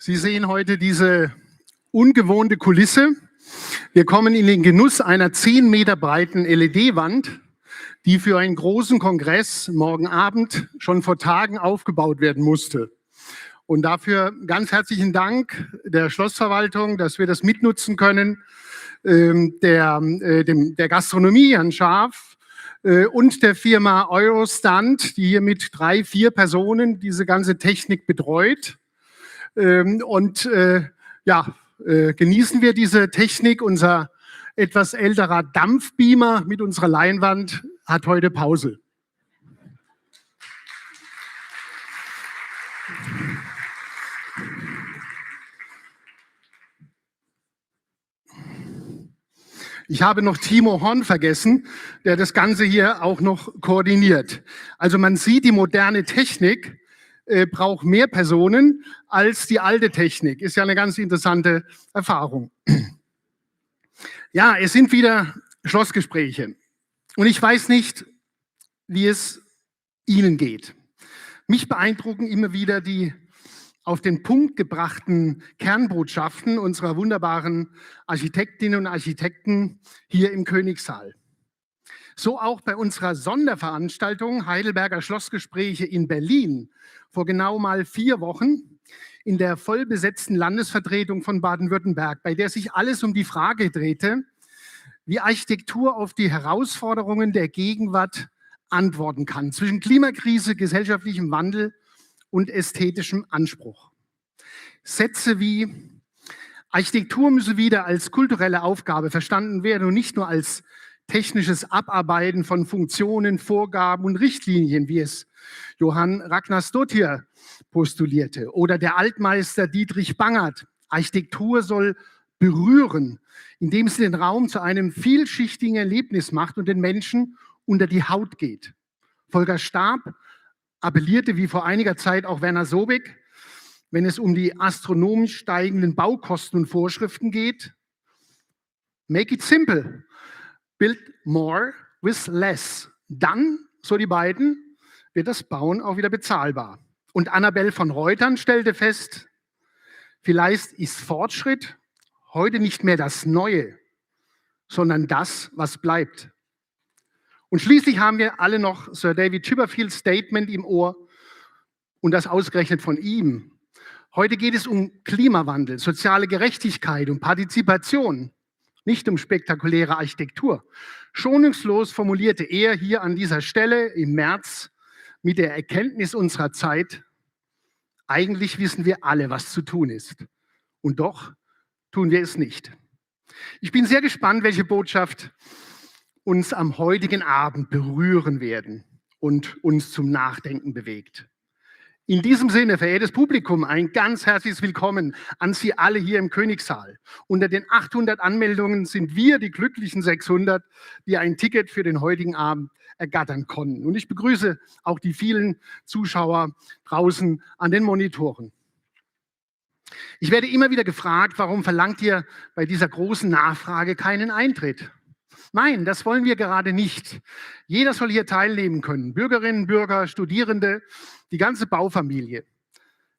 Sie sehen heute diese ungewohnte Kulisse. Wir kommen in den Genuss einer 10 Meter breiten LED-Wand, die für einen großen Kongress morgen Abend schon vor Tagen aufgebaut werden musste. Und dafür ganz herzlichen Dank der Schlossverwaltung, dass wir das mitnutzen können, der Gastronomie, Herrn Scharf, und der Firma Eurostand, die hier mit 3, 4 Personen diese ganze Technik betreut. Genießen wir diese Technik. Unser etwas älterer Dampfbeamer mit unserer Leinwand hat heute Pause. Ich habe noch Timo Horn vergessen, der das Ganze hier auch noch koordiniert. Also man sieht, die moderne Technik braucht mehr Personen als die alte Technik. Ist ja eine ganz interessante Erfahrung. Ja, es sind wieder Schlossgespräche. Und ich weiß nicht, wie es Ihnen geht. Mich beeindrucken immer wieder die auf den Punkt gebrachten Kernbotschaften unserer wunderbaren Architektinnen und Architekten hier im Königssaal. So auch bei unserer Sonderveranstaltung Heidelberger Schlossgespräche in Berlin vor genau mal 4 Wochen in der vollbesetzten Landesvertretung von Baden-Württemberg, bei der sich alles um die Frage drehte, wie Architektur auf die Herausforderungen der Gegenwart antworten kann, zwischen Klimakrise, gesellschaftlichem Wandel und ästhetischem Anspruch. Sätze wie Architektur müsse wieder als kulturelle Aufgabe verstanden werden und nicht nur als technisches Abarbeiten von Funktionen, Vorgaben und Richtlinien, wie es Johann Ragnarsdottir postulierte, oder der Altmeister Dietrich Bangert. Architektur soll berühren, indem sie den Raum zu einem vielschichtigen Erlebnis macht und den Menschen unter die Haut geht. Volker Stab appellierte wie vor einiger Zeit auch Werner Sobek, wenn es um die astronomisch steigenden Baukosten und Vorschriften geht, make it simple, build more with less. Dann, so die beiden, wird das Bauen auch wieder bezahlbar. Und Annabel von Reutern stellte fest, vielleicht ist Fortschritt heute nicht mehr das Neue, sondern das, was bleibt. Und schließlich haben wir alle noch Sir David Chipperfields Statement im Ohr und das ausgerechnet von ihm. Heute geht es um Klimawandel, soziale Gerechtigkeit und Partizipation, nicht um spektakuläre Architektur. Schonungslos formulierte er hier an dieser Stelle im März mit der Erkenntnis unserer Zeit, eigentlich wissen wir alle, was zu tun ist. Und doch tun wir es nicht. Ich bin sehr gespannt, welche Botschaft uns am heutigen Abend berühren werden und uns zum Nachdenken bewegt. In diesem Sinne, verehrtes Publikum, ein ganz herzliches Willkommen an Sie alle hier im Königssaal. Unter den 800 Anmeldungen sind wir die glücklichen 600, die ein Ticket für den heutigen Abend ergattern konnten. Und ich begrüße auch die vielen Zuschauer draußen an den Monitoren. Ich werde immer wieder gefragt, warum verlangt ihr bei dieser großen Nachfrage keinen Eintritt? Nein, das wollen wir gerade nicht. Jeder soll hier teilnehmen können. Bürgerinnen, Bürger, Studierende, die ganze Baufamilie.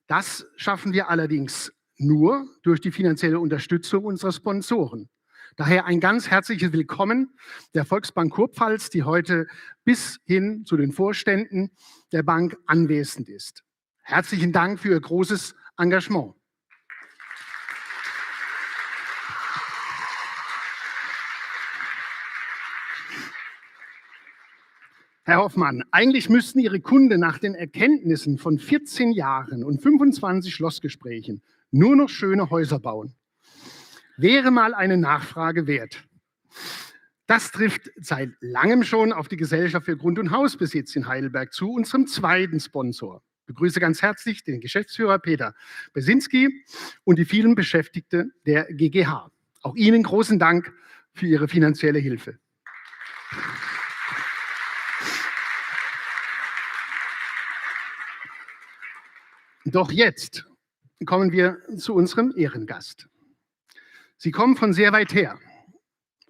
Das schaffen wir allerdings nur durch die finanzielle Unterstützung unserer Sponsoren. Daher ein ganz herzliches Willkommen der Volksbank Kurpfalz, die heute bis hin zu den Vorständen der Bank anwesend ist. Herzlichen Dank für Ihr großes Engagement. Herr Hoffmann, eigentlich müssten Ihre Kunden nach den Erkenntnissen von 14 Jahren und 25 Schlossgesprächen nur noch schöne Häuser bauen. Wäre mal eine Nachfrage wert. Das trifft seit langem schon auf die Gesellschaft für Grund- und Hausbesitz in Heidelberg zu, unserem zweiten Sponsor. Ich begrüße ganz herzlich den Geschäftsführer Peter Besinski und die vielen Beschäftigten der GGH. Auch Ihnen großen Dank für Ihre finanzielle Hilfe. Doch jetzt kommen wir zu unserem Ehrengast. Sie kommen von sehr weit her.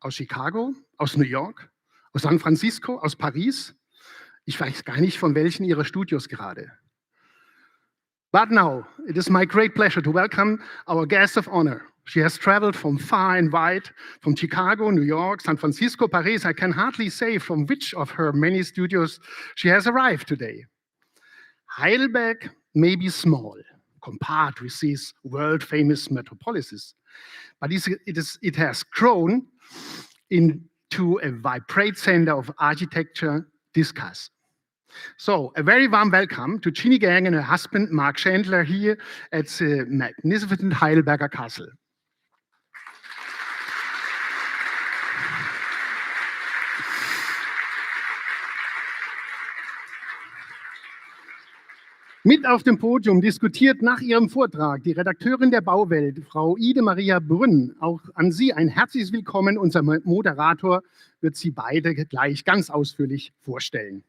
Aus Chicago, aus New York, aus San Francisco, aus Paris. Ich weiß gar nicht, von welchen Ihrer Studios gerade. But now, it is my great pleasure to welcome our guest of honor. She has traveled from far and wide, from Chicago, New York, San Francisco, Paris. I can hardly say from which of her many studios she has arrived today. Heidelberg may be small compared with these world-famous metropolises, but it has grown into a vibrant center of architecture discuss. So, a very warm welcome to Jeanne Gang and her husband, Mark Chandler, here at the magnificent Heidelberger Castle. Mit auf dem Podium diskutiert nach ihrem Vortrag die Redakteurin der Bauwelt, Frau Ide-Maria Brünn. Auch an Sie ein herzliches Willkommen. Unser Moderator wird Sie beide gleich ganz ausführlich vorstellen.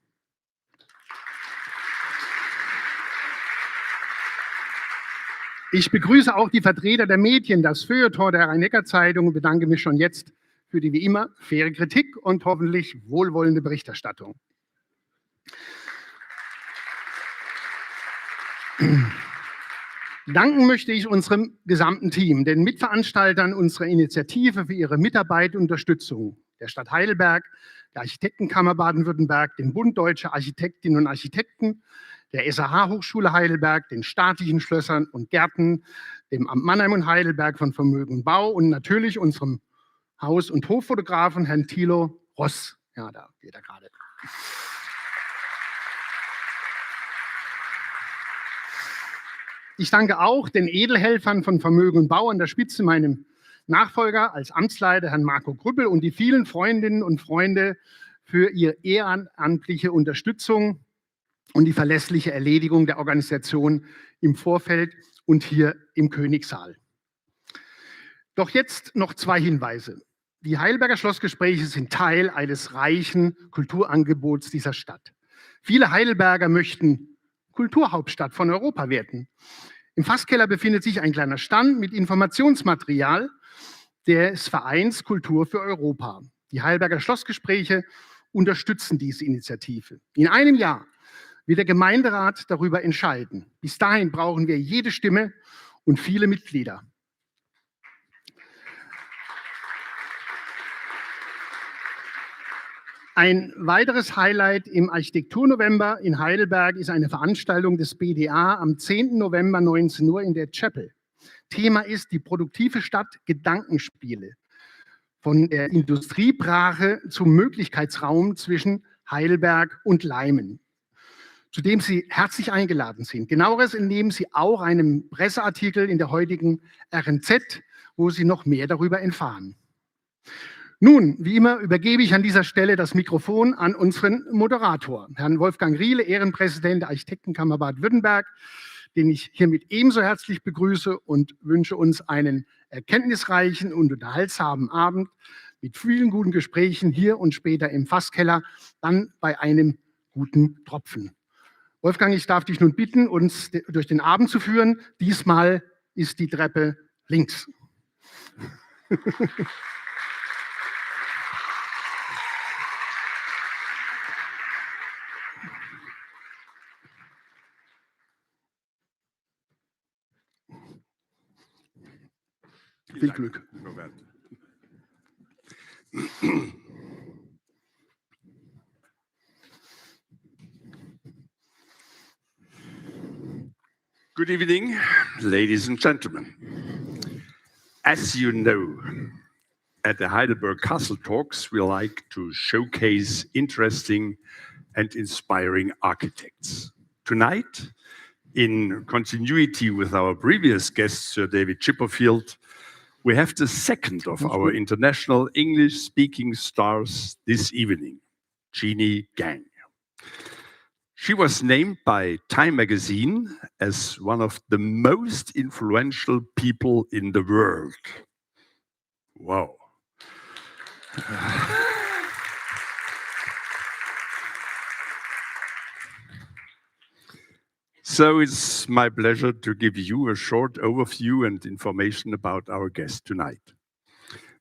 Ich begrüße auch die Vertreter der Medien, das Feuilleton der Rhein-Neckar-Zeitung und bedanke mich schon jetzt für die wie immer faire Kritik und hoffentlich wohlwollende Berichterstattung. Danken möchte ich unserem gesamten Team, den Mitveranstaltern unserer Initiative für ihre Mitarbeit und Unterstützung, der Stadt Heidelberg, der Architektenkammer Baden-Württemberg, dem Bund Deutscher Architektinnen und Architekten, der SAH-Hochschule Heidelberg, den staatlichen Schlössern und Gärten, dem Amt Mannheim und Heidelberg von Vermögen und Bau und natürlich unserem Haus- und Hoffotografen, Herrn Thilo Ross. Ja, da geht er gerade. Ich danke auch den Edelhelfern von Vermögen und Bau an der Spitze, meinem Nachfolger als Amtsleiter, Herrn Marco Grüppel, und die vielen Freundinnen und Freunde für ihre ehrenamtliche Unterstützung und die verlässliche Erledigung der Organisation im Vorfeld und hier im Königssaal. Doch jetzt noch zwei Hinweise. Die Heidelberger Schlossgespräche sind Teil eines reichen Kulturangebots dieser Stadt. Viele Heidelberger möchten Kulturhauptstadt von Europa werden. Im Fasskeller befindet sich ein kleiner Stand mit Informationsmaterial des Vereins Kultur für Europa. Die Heidelberger Schlossgespräche unterstützen diese Initiative. In einem Jahr wird der Gemeinderat darüber entscheiden. Bis dahin brauchen wir jede Stimme und viele Mitglieder. Ein weiteres Highlight im Architekturnovember in Heidelberg ist eine Veranstaltung des BDA am 10. November 19 Uhr in der Chapel. Thema ist die produktive Stadt Gedankenspiele. Von der Industriebrache zum Möglichkeitsraum zwischen Heidelberg und Leimen, zu dem Sie herzlich eingeladen sind. Genaueres entnehmen Sie auch einem Presseartikel in der heutigen RNZ, wo Sie noch mehr darüber erfahren. Nun, wie immer, übergebe ich an dieser Stelle das Mikrofon an unseren Moderator, Herrn Wolfgang Riele, Ehrenpräsident der Architektenkammer Baden-Württemberg, den ich hiermit ebenso herzlich begrüße und wünsche uns einen erkenntnisreichen und unterhaltsamen Abend mit vielen guten Gesprächen hier und später im Fasskeller, dann bei einem guten Tropfen. Wolfgang, ich darf dich nun bitten, uns durch den Abend zu führen. Diesmal ist die Treppe links. Viel Glück. Good evening, ladies and gentlemen. As you know, at the Heidelberg Castle Talks, we like to showcase interesting and inspiring architects. Tonight, in continuity with our previous guest, Sir David Chipperfield, we have the second of our international English-speaking stars this evening, Jeanne Gang. She was named by Time magazine as one of the most influential people in the world. Wow. So it's my pleasure to give you a short overview and information about our guest tonight.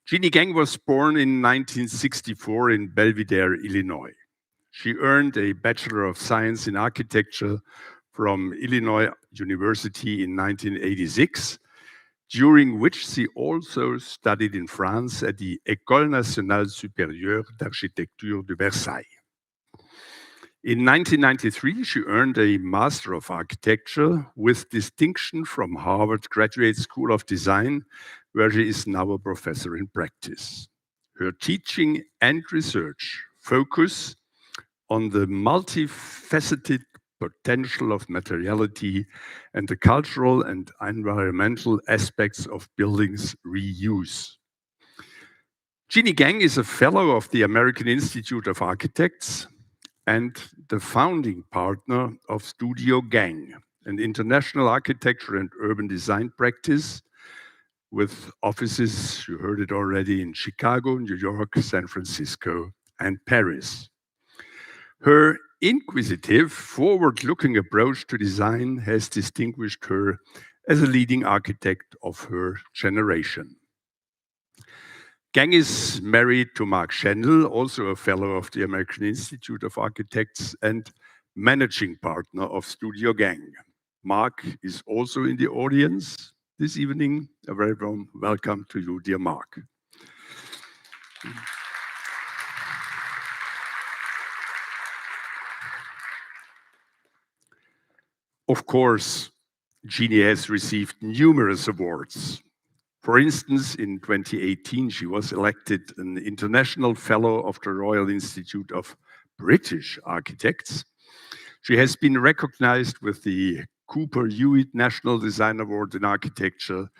Jeanne Gang was born in 1964 in Belvidere, Illinois. She earned a Bachelor of Science in Architecture from Illinois University in 1986, during which she also studied in France at the École nationale supérieure d'architecture de Versailles. In 1993, she earned a Master of Architecture with distinction from Harvard Graduate School of Design, where she is now a professor in practice. Her teaching and research focus on the multifaceted potential of materiality and the cultural and environmental aspects of buildings reuse. Jeanne Gang is a fellow of the American Institute of Architects and the founding partner of Studio Gang, an international architecture and urban design practice with offices, you heard it already, in Chicago, New York, San Francisco, and Paris. Her inquisitive, forward-looking approach to design has distinguished her as a leading architect of her generation. Gang is married to Mark Schendel, also a fellow of the American Institute of Architects and managing partner of Studio Gang. Mark is also in the audience this evening. A very warm welcome to you, dear Mark. Of course, Jeanne has received numerous awards. For instance, in 2018, she was elected an International Fellow of the Royal Institute of British Architects. She has been recognized with the Cooper Hewitt National Design Award in Architecture,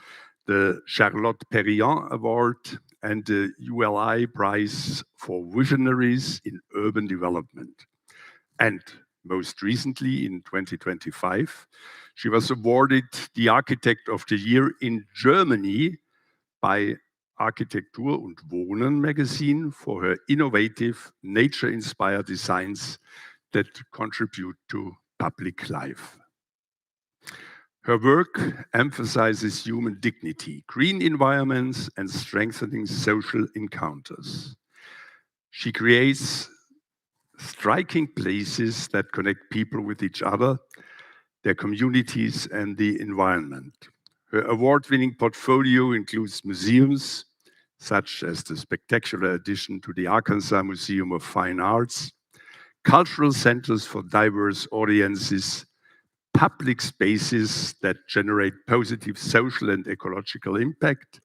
the Charlotte Perriand Award, and the ULI Prize for Visionaries in Urban Development. And most recently, in 2025, she was awarded the Architect of the Year in Germany by Architektur und Wohnen magazine for her innovative, nature-inspired designs that contribute to public life. Her work emphasizes human dignity, green environments, and strengthening social encounters. She creates striking places that connect people with each other, their communities, and the environment. Her award-winning portfolio includes museums, such as the spectacular addition to the Arkansas Museum of Fine Arts, cultural centers for diverse audiences, public spaces that generate positive social and ecological impact,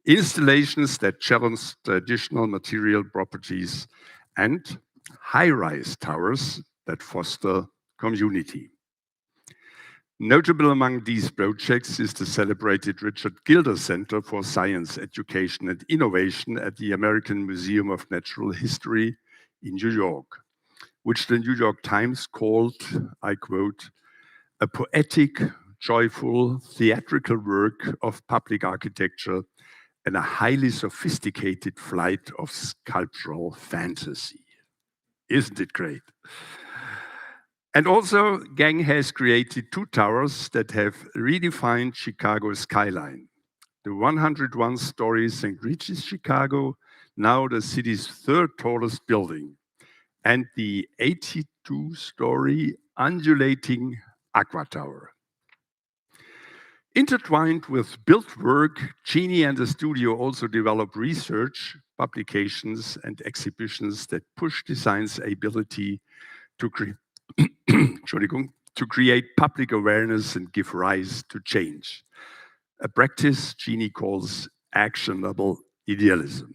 installations that challenge traditional material properties, and high-rise towers that foster community. Notable among these projects is the celebrated Richard Gilder Center for Science, Education and Innovation at the American Museum of Natural History in New York, which the New York Times called, I quote, a poetic, joyful, theatrical work of public architecture and a highly sophisticated flight of sculptural fantasy. Isn't it great? And also, Gang has created two towers that have redefined Chicago's skyline. The 101-story St. Regis Chicago, now the city's third tallest building, and the 82-story undulating Aqua Tower. Intertwined with built work, Jeanne and the studio also develop research, publications, and exhibitions that push design's ability to create public awareness and give rise to change. A practice Jeanne calls actionable idealism.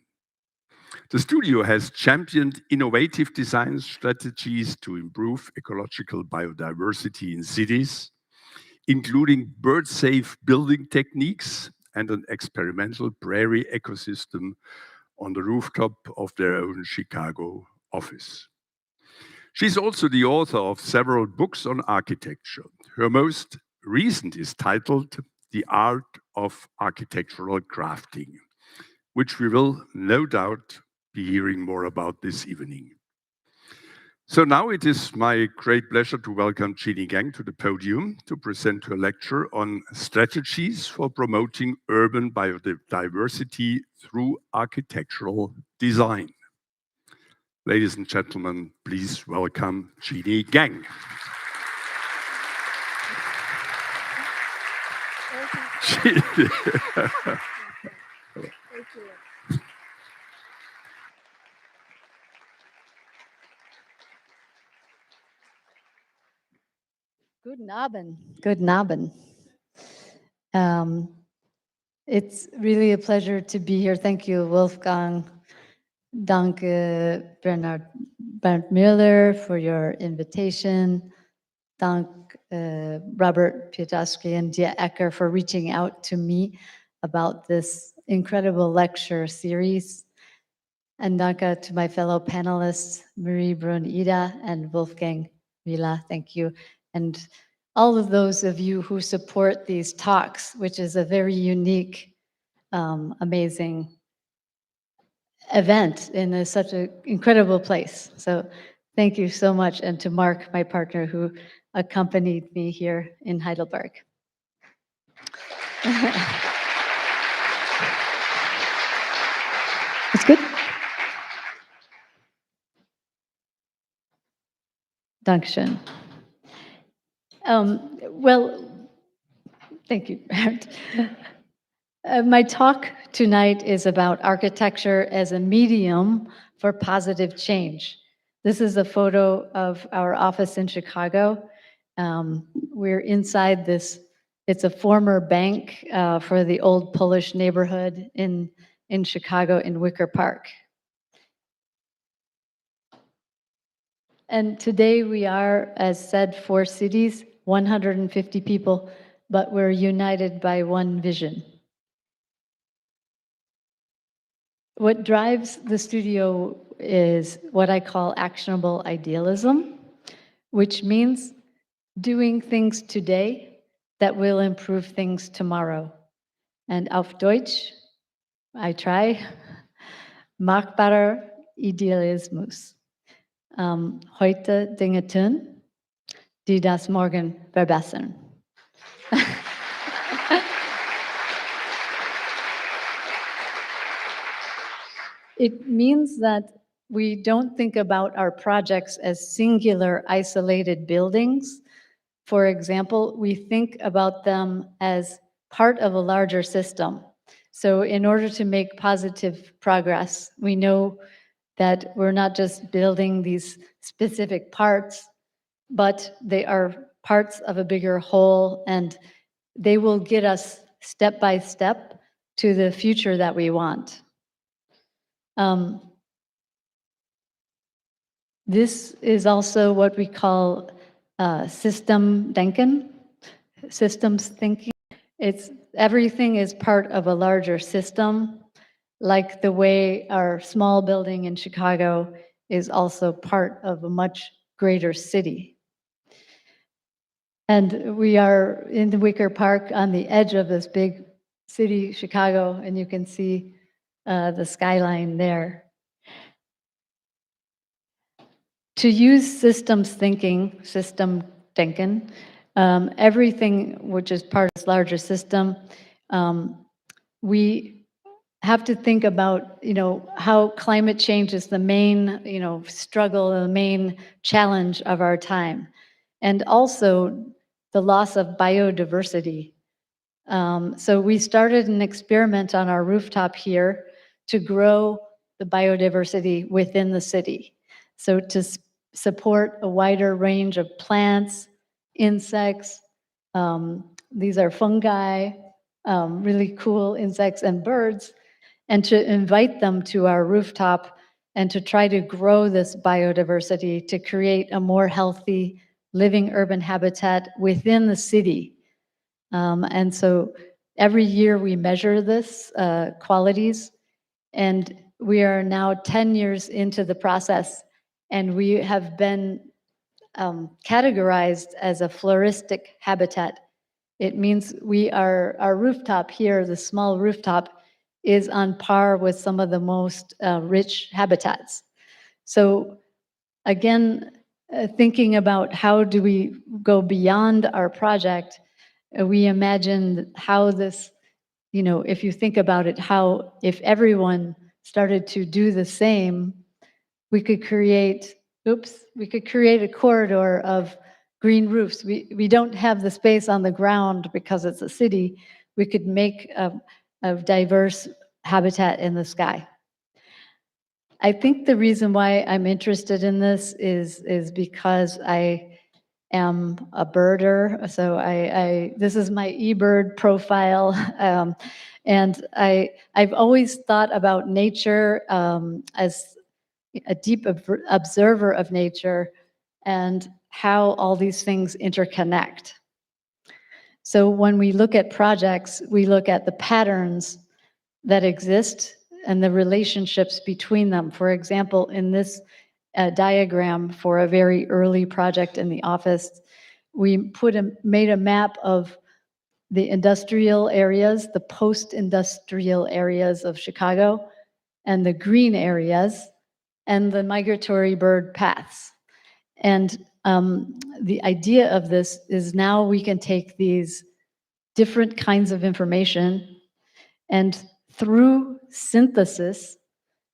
The studio has championed innovative design strategies to improve ecological biodiversity in cities, including bird-safe building techniques and an experimental prairie ecosystem on the rooftop of their own Chicago office. She's also the author of several books on architecture. Her most recent is titled The Art of Architectural Crafting, which we will no doubt be hearing more about this evening. So now it is my great pleasure to welcome Jeanne Gang to the podium to present her lecture on strategies for promoting urban biodiversity through architectural design. Ladies and gentlemen, please welcome Jeanne Gang. Guten Abend. Guten Abend. It's really a pleasure to be here. Thank you, Wolfgang. Danke, Bernd Müller, for your invitation. Dank, Robert Pietowski and Dia Ecker for reaching out to me about this incredible lecture series. And danke to my fellow panelists, Marie Brun-Ida and Wolfgang Villa. Thank you. And all of those of you who support these talks, which is a very unique, amazing event in such an incredible place. So thank you so much. And to Mark, my partner, who accompanied me here in Heidelberg. It's good? Dankeschön. Well, thank you, Bernd. My talk tonight is about architecture as a medium for positive change. This is a photo of our office in Chicago. We're inside this, it's a former bank for the old Polish neighborhood in Chicago in Wicker Park. And today we are, as said, 4 cities, 150 people, but we're united by one vision. What drives the studio is what I call actionable idealism, which means doing things today that will improve things tomorrow. And auf Deutsch, I try, machbarer Idealismus. Heute Dinge tun, die das morgen verbessern. It means that we don't think about our projects as singular, isolated buildings. For example, we think about them as part of a larger system. So in order to make positive progress, we know that we're not just building these specific parts, but they are parts of a bigger whole, and they will get us step by step to the future that we want. This is also what we call system denken, systems thinking. Everything is part of a larger system, like the way our small building in Chicago is also part of a much greater city. And we are in the Wicker Park on the edge of this big city, Chicago, and you can see the skyline there. To use systems thinking, system denken, everything which is part of this larger system, we have to think about, how climate change is the main, struggle, the main challenge of our time, and also the loss of biodiversity. So we started an experiment on our rooftop here to grow the biodiversity within the city. So to support a wider range of plants, insects, these are fungi, really cool insects and birds. and to invite them to our rooftop and to try to grow this biodiversity to create a more healthy living urban habitat within the city. And so every year we measure this qualities, and we are now 10 years into the process, and we have been categorized as a floristic habitat. It means our rooftop here, the small rooftop, is on par with some of the most rich habitats. So again, thinking about how do we go beyond our project, we imagined how this, if you think about it, how if everyone started to do the same, we could create a corridor of green roofs. We don't have the space on the ground because it's a city. We could make a diverse habitat in the sky. I think the reason why I'm interested in this is because I am a birder. So this is my eBird profile. And I've always thought about nature as a deep observer of nature and how all these things interconnect. So when we look at projects, we look at the patterns that exist and the relationships between them. For example, in this diagram for a very early project in the office, we made a map of the industrial areas, the post-industrial areas of Chicago, and the green areas, and the migratory bird paths. And the idea of this is now we can take these different kinds of information, and through synthesis,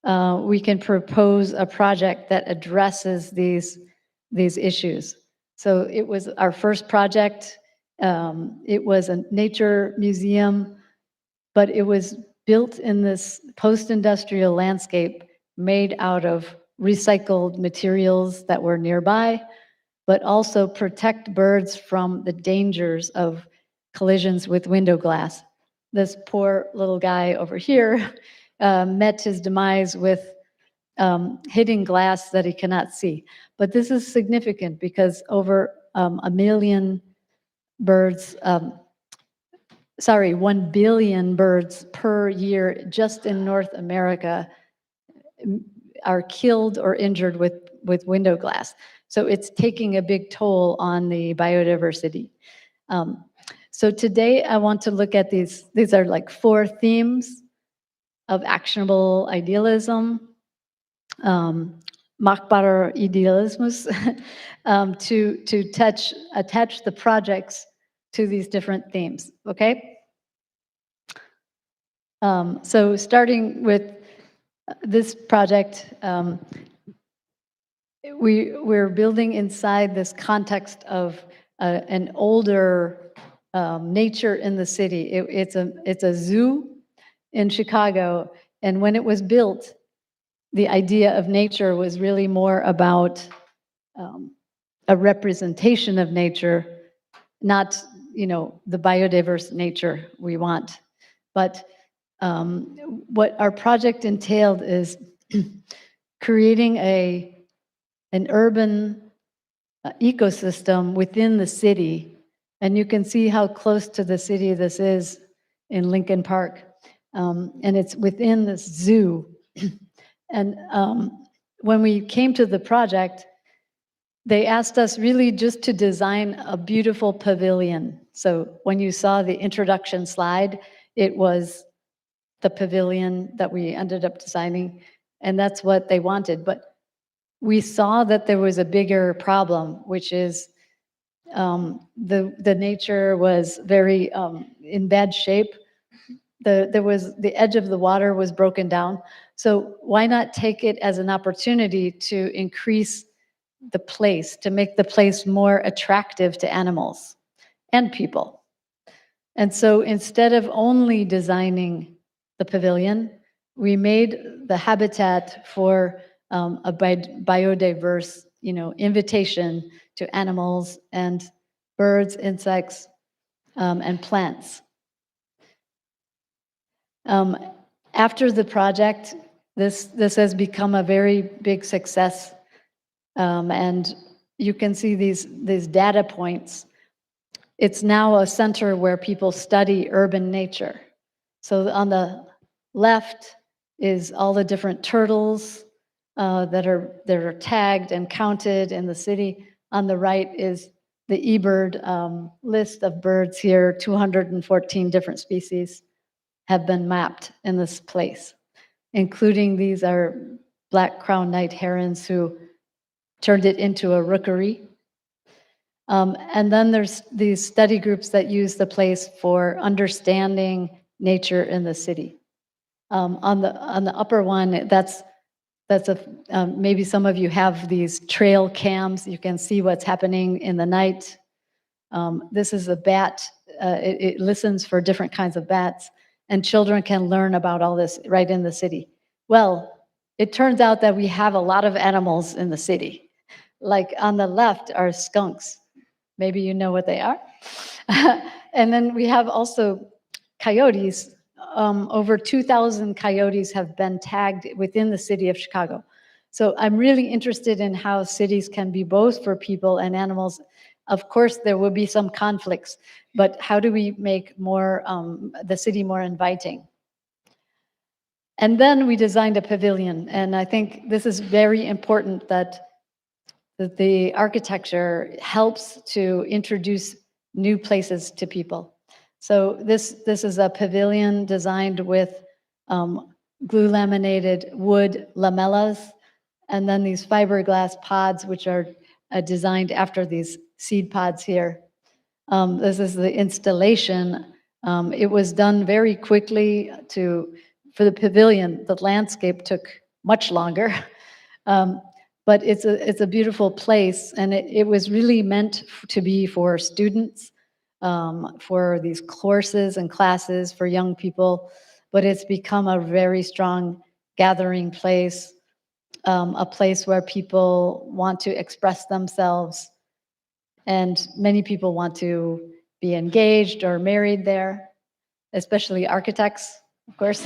we can propose a project that addresses these issues. So it was our first project. It was a nature museum, but it was built in this post-industrial landscape made out of recycled materials that were nearby, but also protect birds from the dangers of collisions with window glass. This poor little guy over here met his demise with hitting glass that he cannot see. But this is significant because over 1 million birds, 1 billion birds per year just in North America are killed or injured with window glass. So it's taking a big toll on the biodiversity. So today I want to look at these are like 4 themes of actionable idealism, machbarer Idealismus, to attach the projects to these different themes, okay? So starting with this project, we're building inside this context of an older nature in the city. It's a zoo in Chicago, and when it was built, the idea of nature was really more about a representation of nature, not the biodiverse nature we want. But what our project entailed is creating an urban ecosystem within the city. And you can see how close to the city this is in Lincoln Park. And it's within this zoo. And when we came to the project, they asked us really just to design a beautiful pavilion. So when you saw the introduction slide, it was the pavilion that we ended up designing, and that's what they wanted. But we saw that there was a bigger problem, which is the nature was very in bad shape. The edge of the water was broken down. So why not take it as an opportunity to increase the place, to make the place more attractive to animals and people? And so instead of only designing the pavilion, we made the habitat for a biodiverse, invitation to animals and birds, insects, and plants. After the project, this has become a very big success, and you can see these data points. It's now a center where people study urban nature. So on the left is all the different turtles that are tagged and counted in the city. On the right is the eBird list of birds here. 214 different species have been mapped in this place, including these are black crowned night herons who turned it into a rookery. And then there's these study groups that use the place for understanding nature in the city. On the upper one, that's maybe some of you have these trail cams. You can see what's happening in the night. This is a bat. It listens for different kinds of bats, and children can learn about all this right in the city. Well, it turns out that we have a lot of animals in the city. Like on the left are skunks. Maybe you know what they are. And then we have also coyotes. Over 2,000 coyotes have been tagged within the city of Chicago. So I'm really interested in how cities can be both for people and animals. Of course, there will be some conflicts, but how do we make more the city more inviting? And then we designed a pavilion, and I think this is very important that the architecture helps to introduce new places to people. So this is a pavilion designed with glue laminated wood lamellas, and then these fiberglass pods, which are designed after these seed pods here. This is the installation. It was done very quickly for the pavilion. The landscape took much longer. But it's a beautiful place, and it was really meant to be for students, for these courses and classes for young people, but it's become a very strong gathering place, a place where people want to express themselves, and many people want to be engaged or married there, especially architects, of course.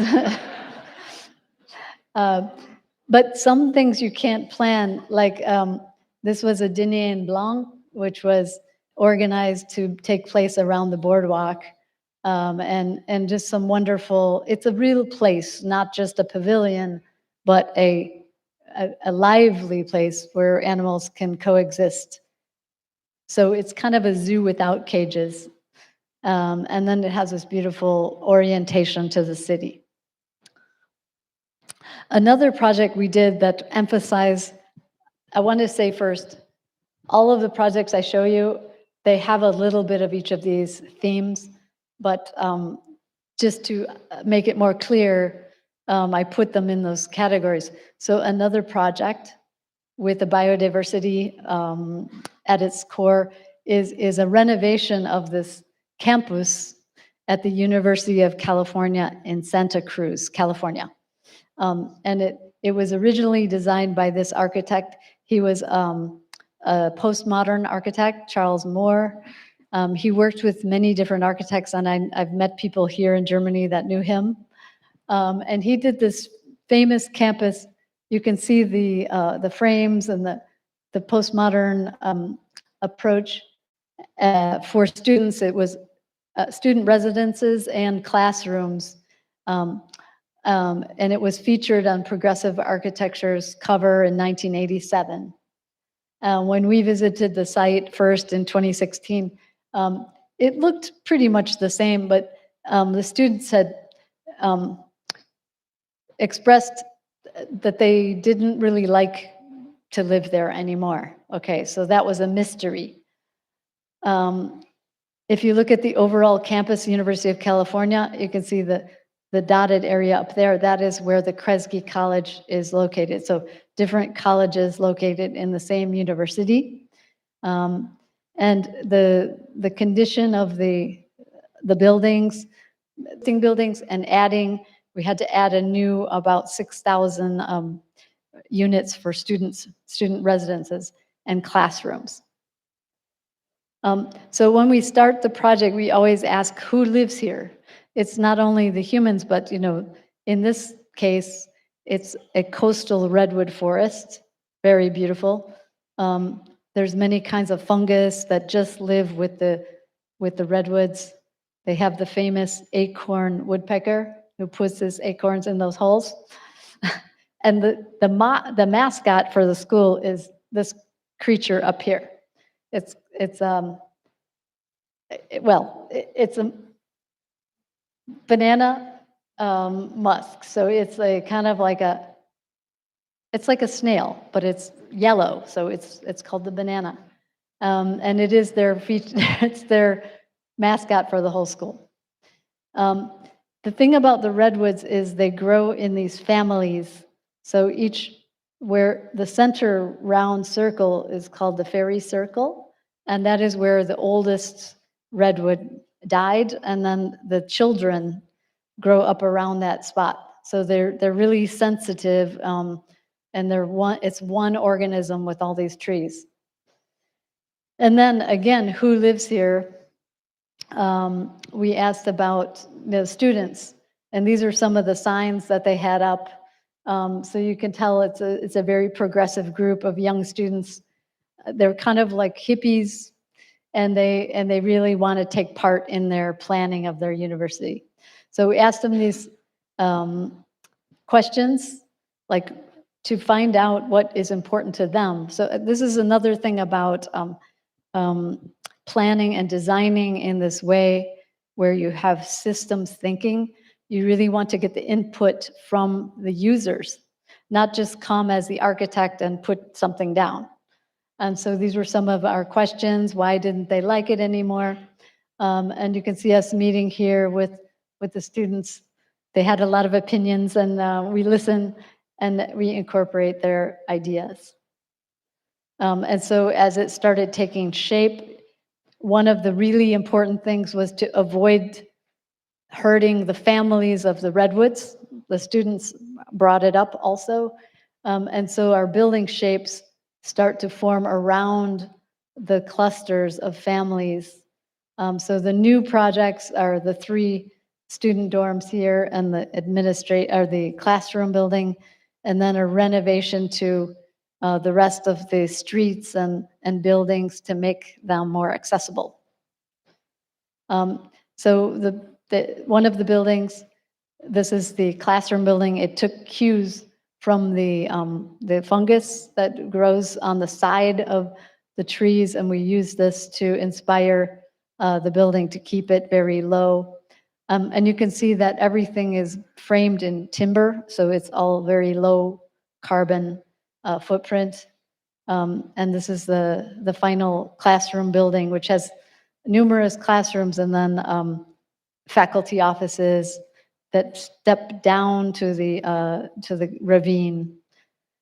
But some things you can't plan, like this was a dîner en blanc, which was organized to take place around the boardwalk, and just some wonderful, it's a real place, not just a pavilion, but a lively place where animals can coexist. So it's kind of a zoo without cages. And then it has this beautiful orientation to the city. Another project we did that emphasized, I want to say first, all of the projects I show you, they have a little bit of each of these themes, but just to make it more clear, I put them in those categories. So another project with the biodiversity at its core is a renovation of this campus at the University of California in Santa Cruz, California. And it was originally designed by this architect. He was a postmodern architect, Charles Moore. He worked with many different architects, and I've met people here in Germany that knew him. And he did this famous campus. You can see the frames and the postmodern approach for students. It was student residences and classrooms. And it was featured on Progressive Architecture's cover in 1987. When we visited the site first in 2016, it looked pretty much the same, but the students had expressed that they didn't really like to live there anymore. Okay, so that was a mystery. If you look at the overall campus, University of California, you can see the dotted area up there. That is where the Kresge College is located. So different colleges located in the same university. And the condition of the buildings and adding, we had to add a new about 6,000 units for student residences and classrooms. So when we start the project, we always ask who lives here. It's not only the humans, but In this case, it's a coastal redwood forest, very beautiful. There's many kinds of fungus that just live with the redwoods. They have the famous acorn woodpecker who puts his acorns in those holes. And the mascot for the school is this creature up here. It's a banana musk. So it's a kind of like it's like a snail, but it's yellow. So it's called the banana, and it is their it's their mascot for the whole school. The thing about the redwoods is they grow in these families. So where the center round circle is called the fairy circle, and that is where the oldest redwood died, and then the children grow up around that spot. So they're really sensitive, and it's one organism with all these trees. And then again, who lives here? We asked about the students, and these are some of the signs that they had up. So you can tell it's a very progressive group of young students. They're kind of like hippies, and they really want to take part in their planning of their university. So we asked them these questions, like to find out what is important to them. So this is another thing about planning and designing in this way where you have systems thinking. You really want to get the input from the users, not just come as the architect and put something down. And so these were some of our questions. Why didn't they like it anymore? And you can see us meeting here with the students. They had a lot of opinions, and we listen and we incorporate their ideas. And so as it started taking shape, one of the really important things was to avoid hurting the families of the redwoods. The students brought it up also. And so our building shapes start to form around the clusters of families. So the new projects are the 3 student dorms here and the classroom building, and then a renovation to the rest of the streets and buildings to make them more accessible. So one of the buildings, this is the classroom building. It took cues from the fungus that grows on the side of the trees, and we used this to inspire the building to keep it very low. And you can see that everything is framed in timber, so it's all very low carbon footprint. And this is the final classroom building, which has numerous classrooms and then faculty offices that step down to the ravine.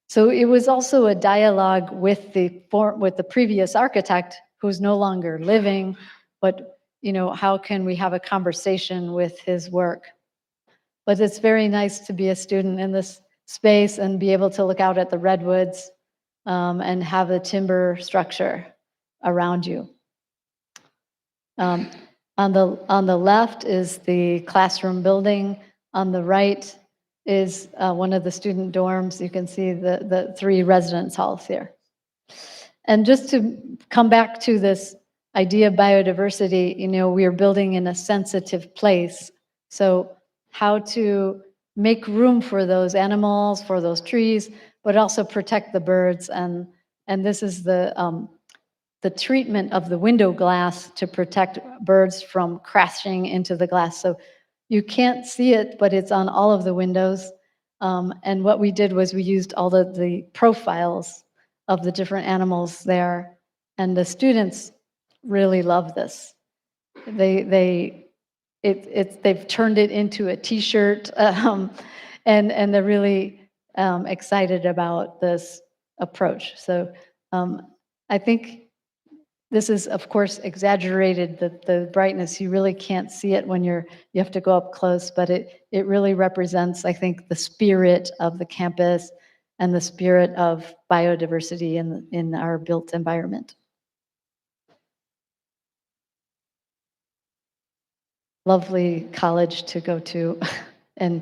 So it was also a dialogue with the previous architect, who's no longer living, but how can we have a conversation with his work? But it's very nice to be a student in this space and be able to look out at the redwoods and have a timber structure around you. On the left is the classroom building. On the right is one of the student dorms. You can see the 3 residence halls here. And just to come back to this idea of biodiversity, we are building in a sensitive place. So how to make room for those animals, for those trees, but also protect the birds. And this is the treatment of the window glass to protect birds from crashing into the glass. So you can't see it, but it's on all of the windows. And what we did was we used all the profiles of the different animals there. And the students really love this. They've turned it into a T-shirt, and they're really excited about this approach. So I think this is, of course, exaggerated, the brightness. You really can't see it when you have to go up close, but it really represents, I think, the spirit of the campus and the spirit of biodiversity in our built environment. Lovely college to go to, and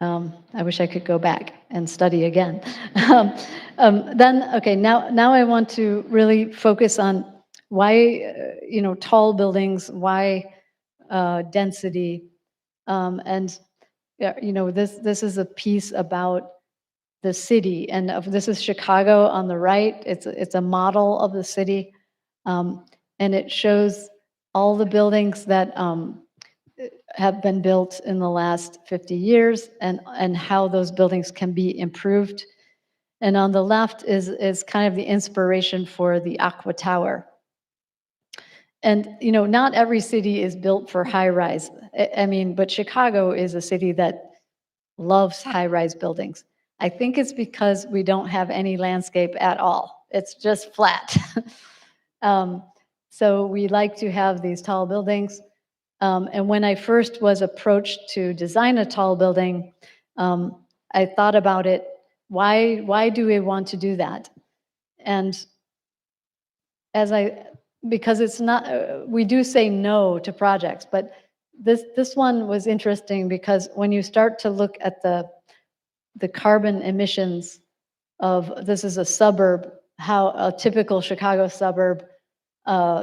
I wish I could go back and study again. Okay, now I want to really focus on why, tall buildings, why density, and this is a piece about the city, and this is Chicago on the right. It's a model of the city, and it shows all the buildings that have been built in the last 50 years and how those buildings can be improved. And on the left is kind of the inspiration for the Aqua Tower. And not every city is built for high rise. I mean, but Chicago is a city that loves high rise buildings. I think it's because we don't have any landscape at all. It's just flat. So we like to have these tall buildings. And when I first was approached to design a tall building, I thought about it. Why do we want to do that? And because it's not, we do say no to projects, but this one was interesting because when you start to look at the carbon emissions of, this is a suburb, how a typical Chicago suburb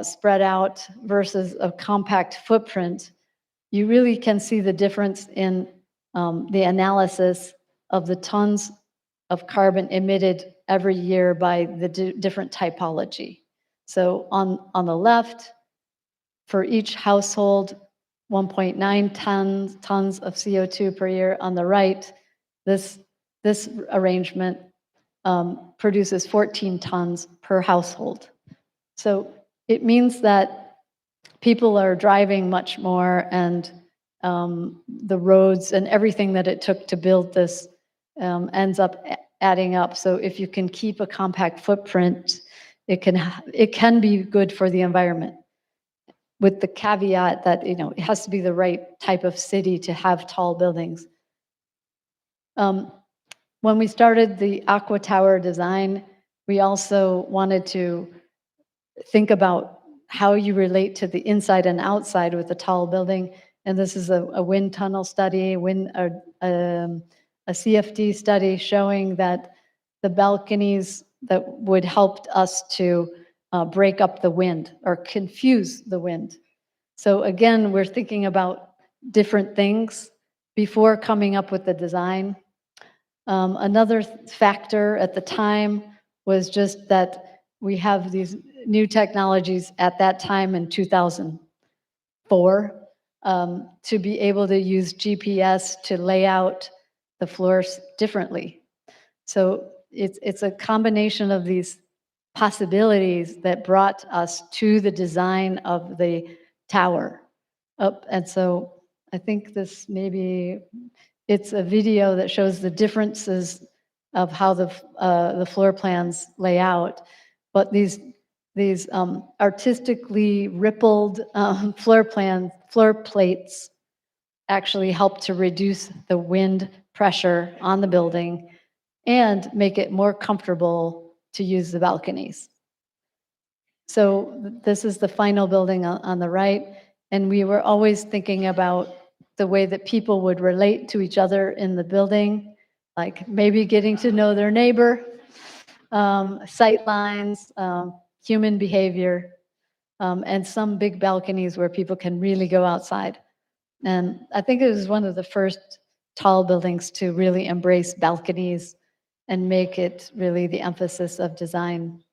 spread out versus a compact footprint, you really can see the difference in the analysis of the tons of carbon emitted every year by the different typology. So on the left, for each household, 1.9 tons of CO2 per year. On the right, this arrangement produces 14 tons per household. So it means that people are driving much more, and the roads and everything that it took to build this ends up adding up. So if you can keep a compact footprint, it can be good for the environment, with the caveat that it has to be the right type of city to have tall buildings. When we started the Aqua Tower design, we also wanted to think about how you relate to the inside and outside with a tall building. And this is a wind tunnel study, a CFD study showing that the balconies that would help us to break up the wind or confuse the wind. So again, we're thinking about different things before coming up with the design. Another factor at the time was just that we have these new technologies at that time in 2004 to be able to use GPS to lay out the floors differently. So it's a combination of these possibilities that brought us to the design of the tower. And so I think this it's a video that shows the differences of how the floor plans lay out, but these artistically rippled floor plates actually help to reduce the wind pressure on the building and make it more comfortable to use the balconies. So this is the final building on the right, and we were always thinking about the way that people would relate to each other in the building, like maybe getting to know their neighbor, sight lines, human behavior, and some big balconies where people can really go outside. And I think it was one of the first tall buildings to really embrace balconies and make it really the emphasis of design.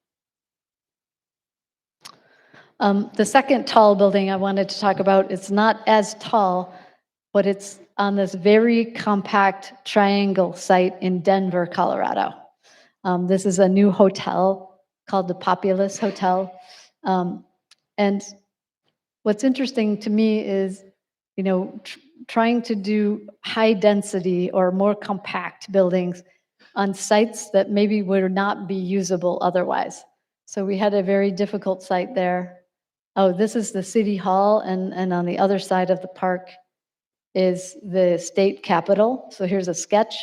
The second tall building I wanted to talk about, it's not as tall, but it's on this very compact triangle site in Denver, Colorado. This is a new hotel called the Populous Hotel. And what's interesting to me is, trying to do high density or more compact buildings on sites that maybe would not be usable otherwise. So we had a very difficult site there. Oh, this is the city hall, and on the other side of the park is the state capitol. So here's a sketch.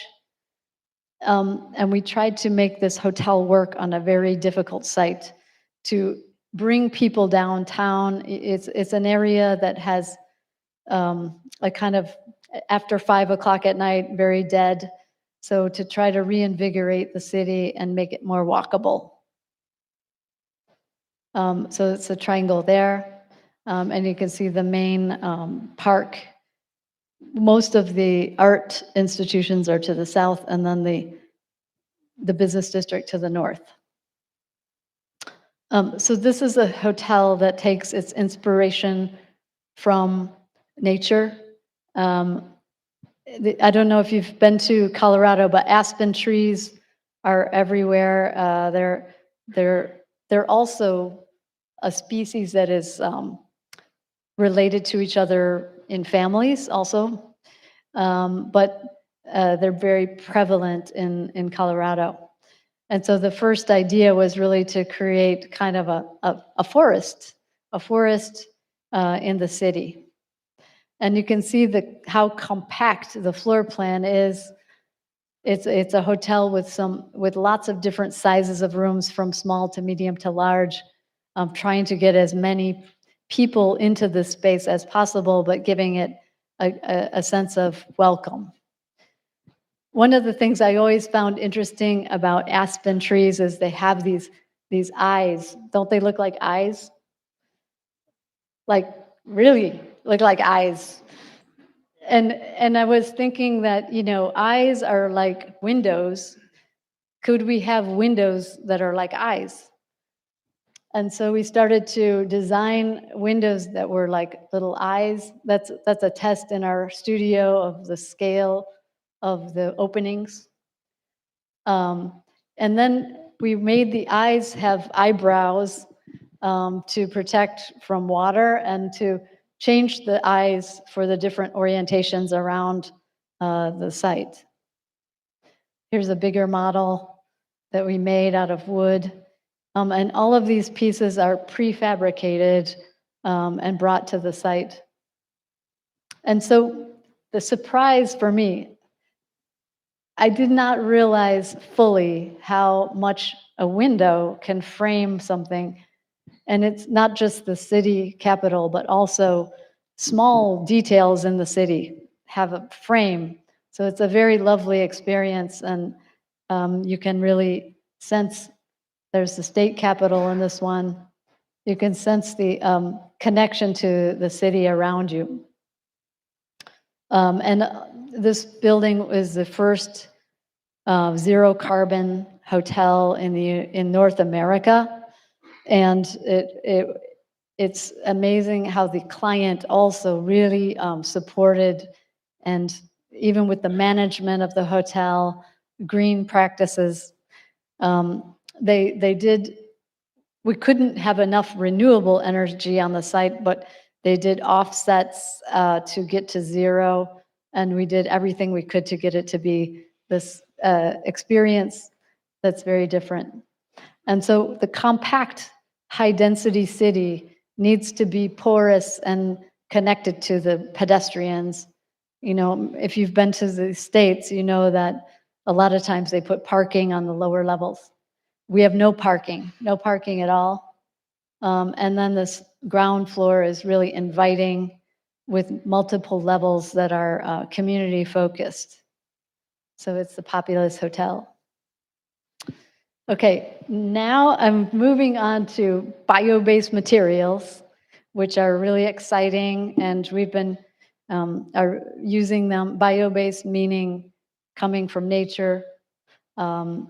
And we tried to make this hotel work on a very difficult site to bring people downtown. It's an area that has a kind of after 5 o'clock at night, very dead. So to try to reinvigorate the city and make it more walkable. So it's a triangle there. And you can see the main park. Most of the art institutions are to the south, and then the business district to the north. So this is a hotel that takes its inspiration from nature. I don't know if you've been to Colorado, but aspen trees are everywhere. They're also a species that is related to each other in families also, but they're very prevalent in Colorado. And so the first idea was really to create kind of a forest in the city. And you can see how compact the floor plan is. It's a hotel with lots of different sizes of rooms, from small to medium to large, trying to get as many people into this space as possible, but giving it a sense of welcome. One of the things I always found interesting about aspen trees is they have these eyes. Don't they look like eyes? Like, really look like eyes. And I was thinking that, eyes are like windows. Could we have windows that are like eyes? And so we started to design windows that were like little eyes. That's a test in our studio of the scale of the openings. And then we made the eyes have eyebrows to protect from water, and to change the eyes for the different orientations around the site. Here's a bigger model that we made out of wood. And all of these pieces are prefabricated and brought to the site. And so the surprise for me, I did not realize fully how much a window can frame something. And it's not just the city capital, but also small details in the city have a frame. So it's a very lovely experience, and you can really sense there's the state capitol in this one. You can sense the connection to the city around you. And this building is the first zero carbon hotel in North America. And it's amazing how the client also really supported, and even with the management of the hotel, green practices, they did. We couldn't have enough renewable energy on the site, but they did offsets to get to zero, and we did everything we could to get it to be this experience that's very different. And so the compact, high-density city needs to be porous and connected to the pedestrians. If you've been to the States, you know that a lot of times they put parking on the lower levels. We have no parking at all. And then this ground floor is really inviting, with multiple levels that are community focused. So it's the Populous Hotel. Okay, now I'm moving on to bio-based materials, which are really exciting, and we've been are using them. Bio-based meaning coming from nature, and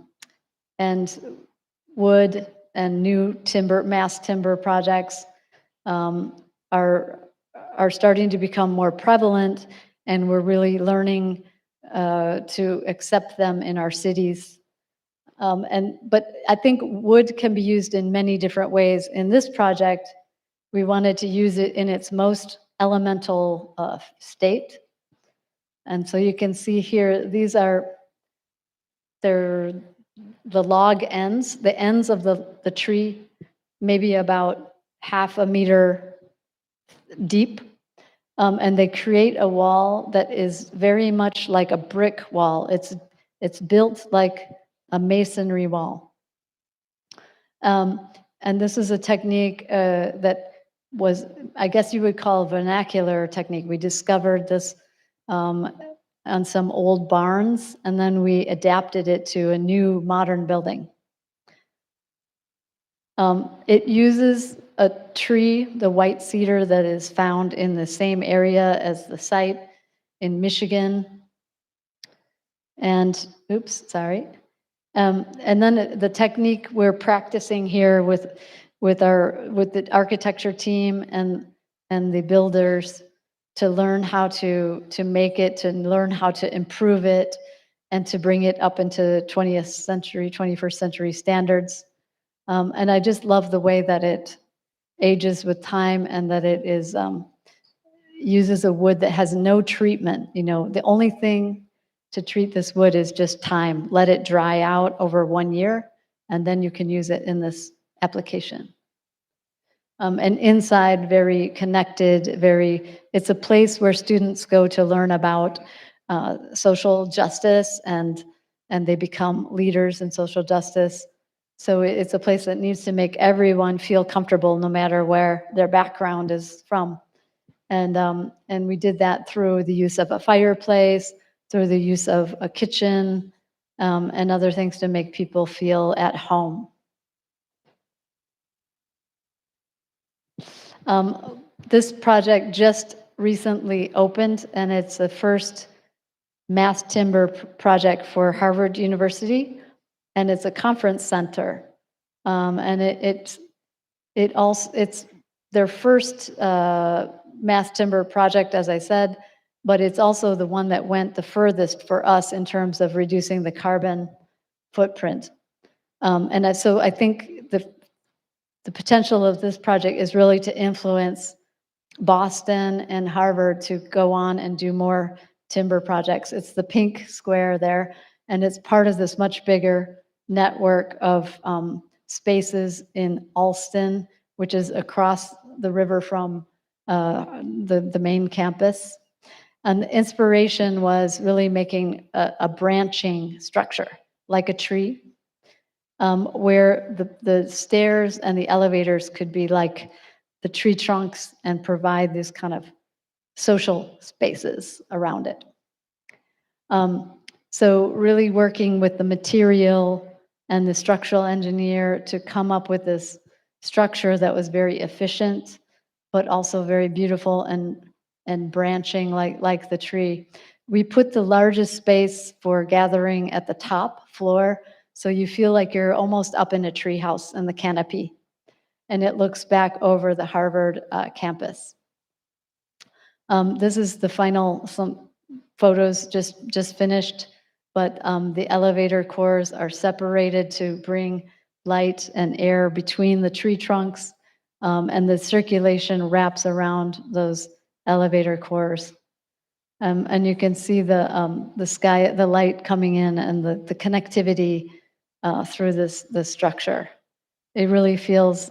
wood and new timber, mass timber projects are starting to become more prevalent, and we're really learning to accept them in our cities. But I think wood can be used in many different ways. In this project, we wanted to use it in its most elemental state. And so you can see here, they're the log ends, the ends of the tree, maybe about half a meter deep. And they create a wall that is very much like a brick wall. It's built like a masonry wall. And this is a technique that was, I guess you would call, a vernacular technique. We discovered this um, on some old barns, and then we adapted it to a new modern building. It uses a tree, the white cedar that is found in the same area as the site in Michigan. And, oops, sorry. And then the technique we're practicing here with the architecture team and the builders to learn how to make it, to learn how to improve it, and to bring it up into 20th century, 21st century standards. And I just love the way that it ages with time and that it is uses a wood that has no treatment. You know, the only thing to treat this wood is just time. Let it dry out over 1 year, and then you can use it in this application. And inside, very connected, it's a place where students go to learn about social justice, and they become leaders in social justice. So it's a place that needs to make everyone feel comfortable, no matter where their background is from. And we did that through the use of a fireplace, through the use of a kitchen, and other things to make people feel at home. This project just recently opened, and it's the first mass timber project for Harvard University, and it's a conference center. And it's their first mass timber project, as I said, but it's also the one that went the furthest for us in terms of reducing the carbon footprint. So I think the potential of this project is really to influence Boston and Harvard to go on and do more timber projects. It's the pink square there, and it's part of this much bigger network of spaces in Alston, which is across the river from the main campus. And the inspiration was really making a branching structure, like a tree, where the stairs and the elevators could be like the tree trunks and provide these kind of social spaces around it. So really working with the material and the structural engineer to come up with this structure that was very efficient, but also very beautiful and branching like the tree. We put the largest space for gathering at the top floor, so you feel like you're almost up in a tree house in the canopy, and it looks back over the Harvard campus. This is the final, some photos just finished, but the elevator cores are separated to bring light and air between the tree trunks, and the circulation wraps around those elevator cores. And you can see the sky, the light coming in, and the connectivity through the structure. It really feels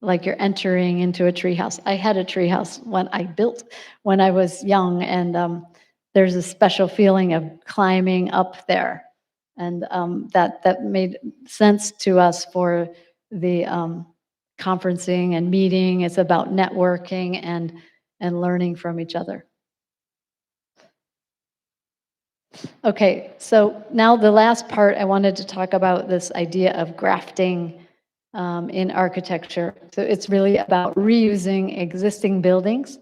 like you're entering into a treehouse. I had a treehouse when I was young, and there's a special feeling of climbing up there, and that made sense to us for the conferencing and meeting. It's about networking and learning from each other. Okay, so now the last part, I wanted to talk about this idea of grafting in architecture. So it's really about reusing existing buildings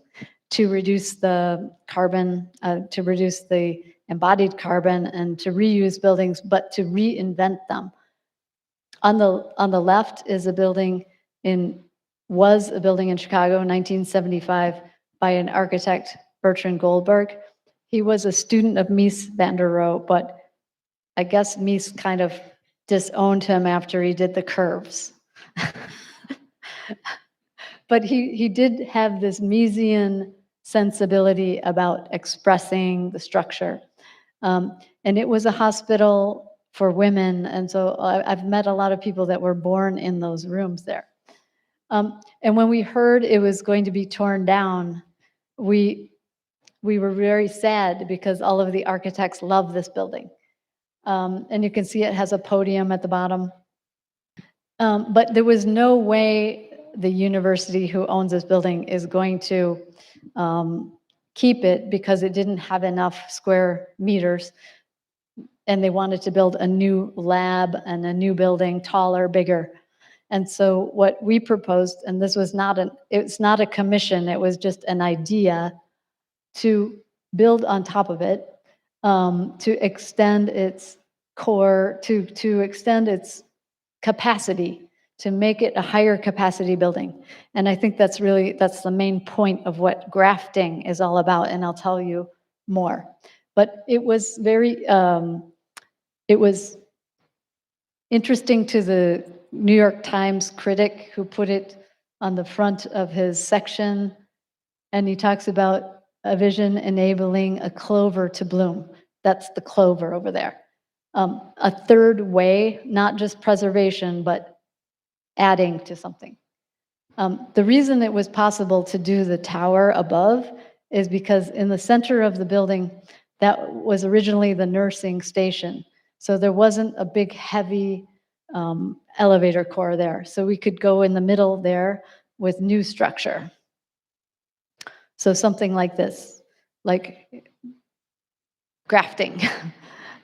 to reduce the carbon, to reduce the embodied carbon, and to reuse buildings, but to reinvent them. On the left is was a building in Chicago in 1975 by an architect, Bertrand Goldberg. He was a student of Mies van der Rohe, but I guess Mies kind of disowned him after he did the curves. But he did have this Miesian sensibility about expressing the structure. And it was a hospital for women, and so I've met a lot of people that were born in those rooms there. And when we heard it was going to be torn down, we were very sad because all of the architects love this building. And you can see it has a podium at the bottom. But there was no way the university who owns this building is going to keep it because it didn't have enough square meters, and they wanted to build a new lab and a new building, taller, bigger. And so what we proposed, and this was it's not a commission, it was just an idea to build on top of it, to extend its core, to extend its capacity, to make it a higher capacity building. And I think that's the main point of what grafting is all about, and I'll tell you more. But it was it was interesting to the New York Times critic who put it on the front of his section, and he talks about a vision enabling a clover to bloom. That's the clover over there. A third way, not just preservation, but adding to something. The reason it was possible to do the tower above is because in the center of the building, that was originally the nursing station. So there wasn't a big, heavy elevator core there. So we could go in the middle there with new structure. So something like this, like grafting.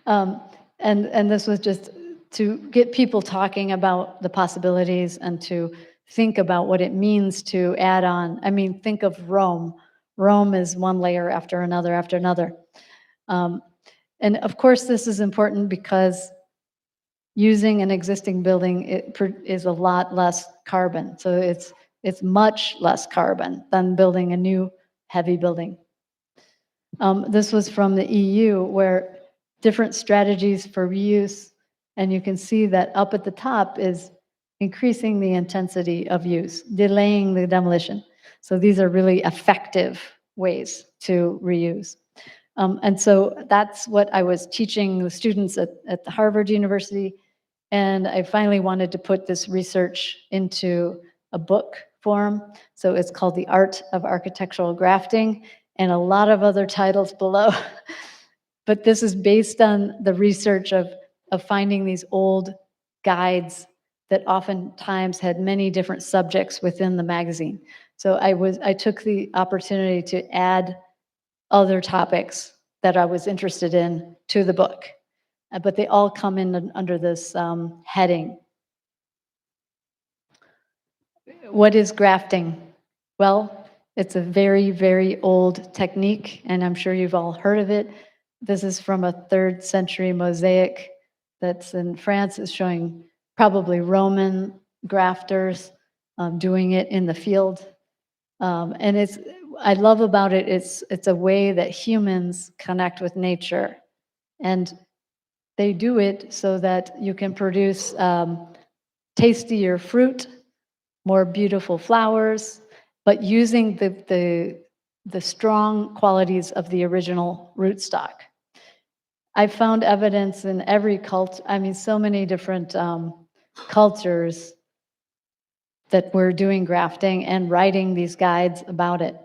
And this was just to get people talking about the possibilities and to think about what it means to add on. I mean, think of Rome. Rome is one layer after another after another. And of course, this is important because using an existing building is a lot less carbon. So it's much less carbon than building a new heavy building. This was from the EU, where different strategies for reuse, and you can see that up at the top is increasing the intensity of use, delaying the demolition. So these are really effective ways to reuse. And so that's what I was teaching the students at the Harvard University. And I finally wanted to put this research into a book form. So it's called The Art of Architectural Grafting, and a lot of other titles below. But this is based on the research of finding these old guides that oftentimes had many different subjects within the magazine. So I took the opportunity to add other topics that I was interested in to the book, but they all come in under this heading. What is grafting? Well, it's a very, very old technique, and I'm sure you've all heard of it. This is from a 3rd century mosaic that's in France. It's showing probably Roman grafters doing it in the field. And I love about it, it's a way that humans connect with nature. And they do it so that you can produce tastier fruit, more beautiful flowers, but using the strong qualities of the original rootstock. I found evidence in every so many different cultures that were doing grafting and writing these guides about it.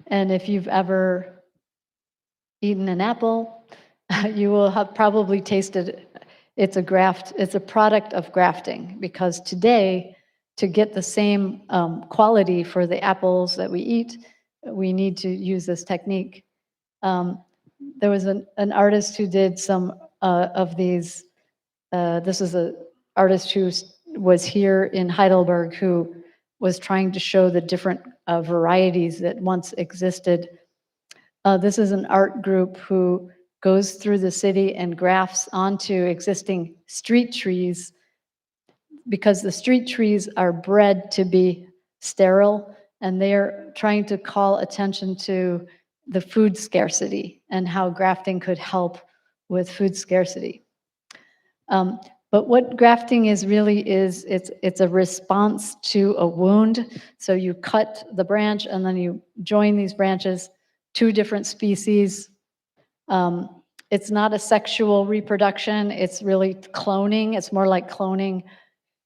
And if you've ever eaten an apple, you will have probably tasted it's a product of grafting, because today, to get the same quality for the apples that we eat, we need to use this technique. There was an artist who did some of these. This is an artist who was here in Heidelberg who was trying to show the different varieties that once existed. This is an art group who goes through the city and grafts onto existing street trees, because the street trees are bred to be sterile, and they're trying to call attention to the food scarcity and how grafting could help with food scarcity. But what grafting is really it's a response to a wound. So you cut the branch and then you join these branches, 2 different species. It's not a sexual reproduction, it's really cloning. It's more like cloning.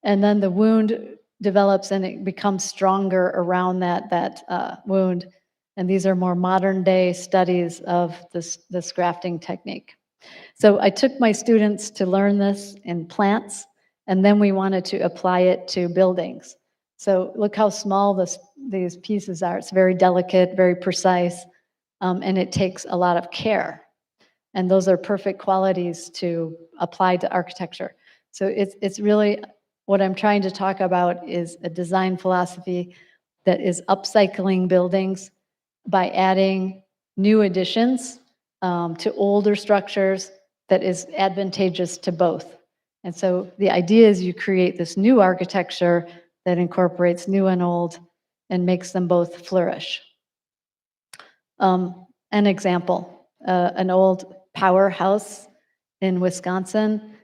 And then the wound develops and it becomes stronger around that wound. And these are more modern day studies of this grafting technique. So I took my students to learn this in plants, and then we wanted to apply it to buildings. So look how small these pieces are. It's very delicate, very precise, and it takes a lot of care. And those are perfect qualities to apply to architecture. So it's really, what I'm trying to talk about is a design philosophy that is upcycling buildings by adding new additions to older structures that is advantageous to both. And so the idea is you create this new architecture that incorporates new and old and makes them both flourish. An example, an old powerhouse in Wisconsin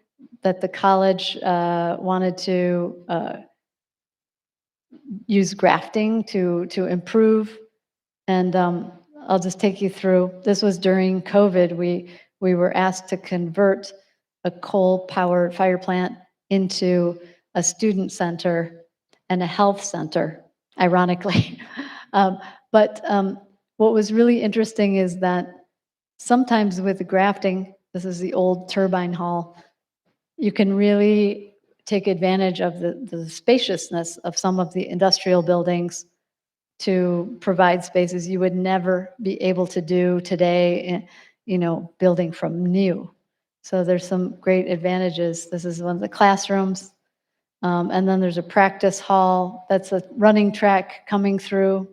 that the college wanted to use grafting to improve. And I'll just take you through. This was during COVID. We were asked to convert a coal-powered fire plant into a student center and a health center, ironically. But what was really interesting is that sometimes with the grafting, this is the old turbine hall, you can really take advantage of the spaciousness of some of the industrial buildings to provide spaces you would never be able to do today, building from new. So there's some great advantages. This is one of the classrooms. And then there's a practice hall. That's a running track coming through.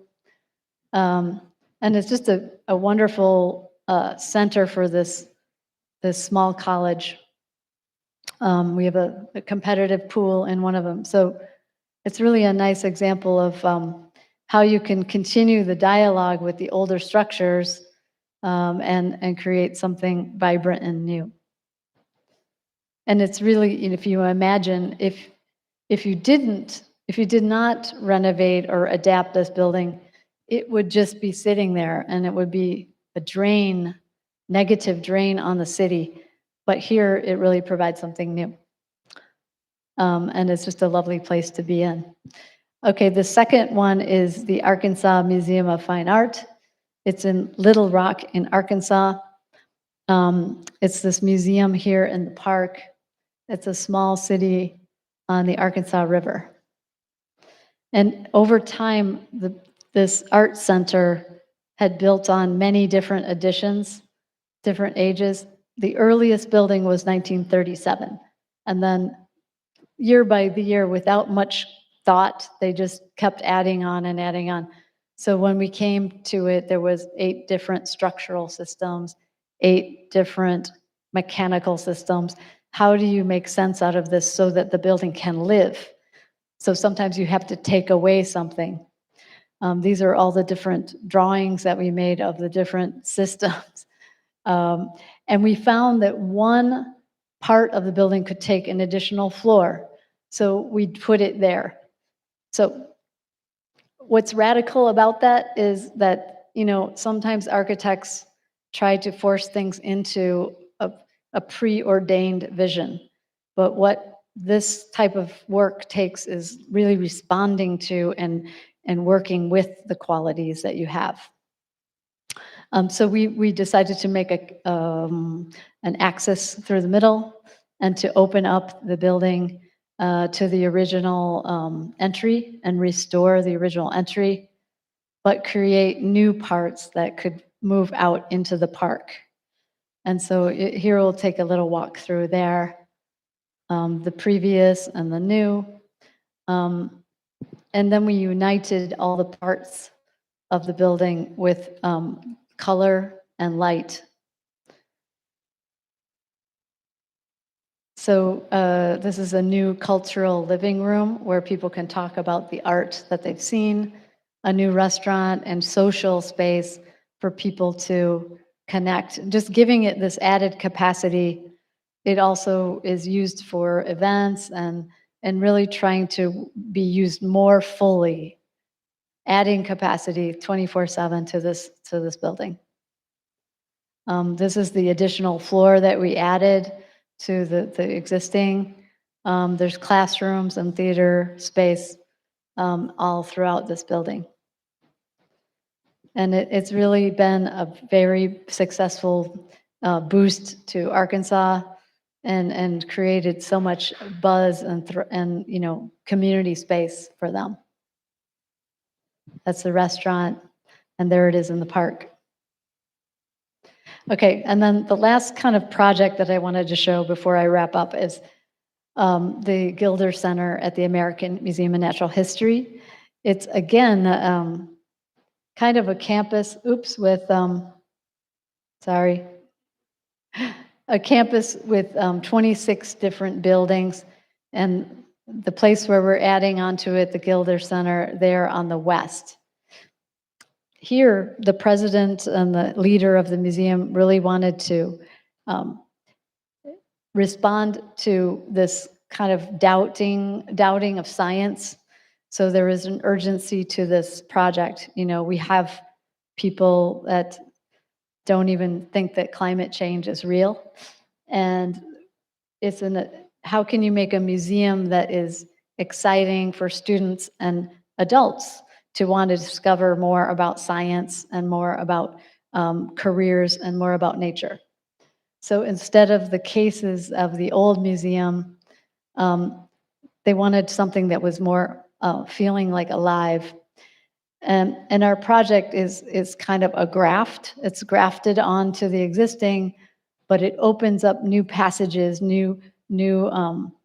And it's just a wonderful center for this small college. We have a competitive pool in one of them. So it's really a nice example of how you can continue the dialogue with the older structures and create something vibrant and new. And it's really, if you imagine, if you did not renovate or adapt this building, it would just be sitting there and it would be a drain, negative drain on the city. But here it really provides something new. And it's just a lovely place to be in. Okay, the second one is the Arkansas Museum of Fine Art. It's in Little Rock in Arkansas. It's this museum here in the park. It's a small city on the Arkansas River. And over time, this art center had built on many different additions, different ages. The earliest building was 1937. And then year by the year, without much thought, they just kept adding on and adding on. So when we came to it, there was 8 different structural systems, 8 different mechanical systems. How do you make sense out of this so that the building can live? So sometimes you have to take away something. These are all the different drawings that we made of the different systems. And we found that one part of the building could take an additional floor. So we put it there. So what's radical about that is that, sometimes architects try to force things into a preordained vision. But what this type of work takes is really responding to and working with the qualities that you have. So we decided to make an axis through the middle and to open up the building to the original entry and restore the original entry, but create new parts that could move out into the park. And so here we'll take a little walk through there, the previous and the new. And then we united all the parts of the building with color and light. So this is a new cultural living room where people can talk about the art that they've seen, a new restaurant and social space for people to connect, just giving it this added capacity. It also is used for events and really trying to be used more fully, adding capacity 24/7 to this building. This is the additional floor that we added to the existing. There's classrooms and theater space all throughout this building. And it's really been a very successful boost to Arkansas and created so much buzz and community space for them. That's the restaurant, and there it is in the park. Okay, and then the last kind of project that I wanted to show before I wrap up is the Gilder Center at the American Museum of Natural History. It's again kind of a campus, with, a campus with 26 different buildings, and the place where we're adding onto it, the Gilder Center, there on the west. Here, the president and the leader of the museum really wanted to respond to this kind of doubting of science. So there is an urgency to this project. You know, we have people that don't even think that climate change is real. And it's how can you make a museum that is exciting for students and adults to want to discover more about science and more about careers and more about nature? So instead of the cases of the old museum, they wanted something that was more feeling like alive. And our project is kind of a graft. It's grafted onto the existing, but it opens up new passages, new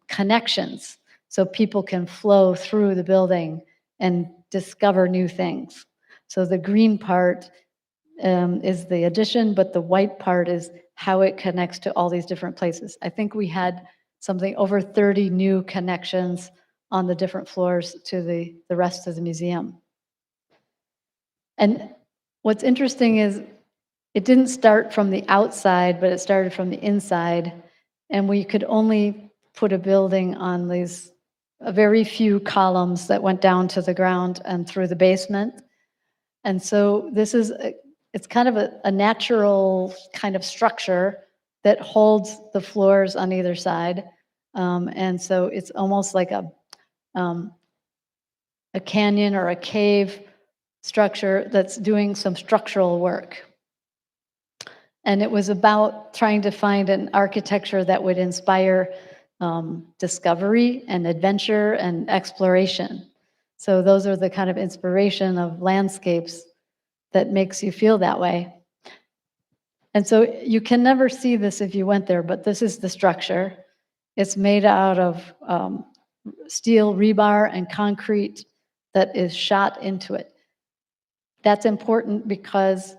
connections, so people can flow through the building and discover new things. So the green part is the addition, but the white part is how it connects to all these different places. I think we had something over 30 new connections on the different floors to the rest of the museum. And what's interesting is it didn't start from the outside, but it started from the inside. And we could only put a building on these very few columns that went down to the ground and through the basement. And so this is, it's kind of a natural kind of structure that holds the floors on either side. And so it's almost like a canyon or a cave structure that's doing some structural work. And it was about trying to find an architecture that would inspire discovery and adventure and exploration. So those are the kind of inspiration of landscapes that makes you feel that way. And so you can never see this if you went there, but this is the structure. It's made out of steel rebar and concrete that is shot into it. That's important because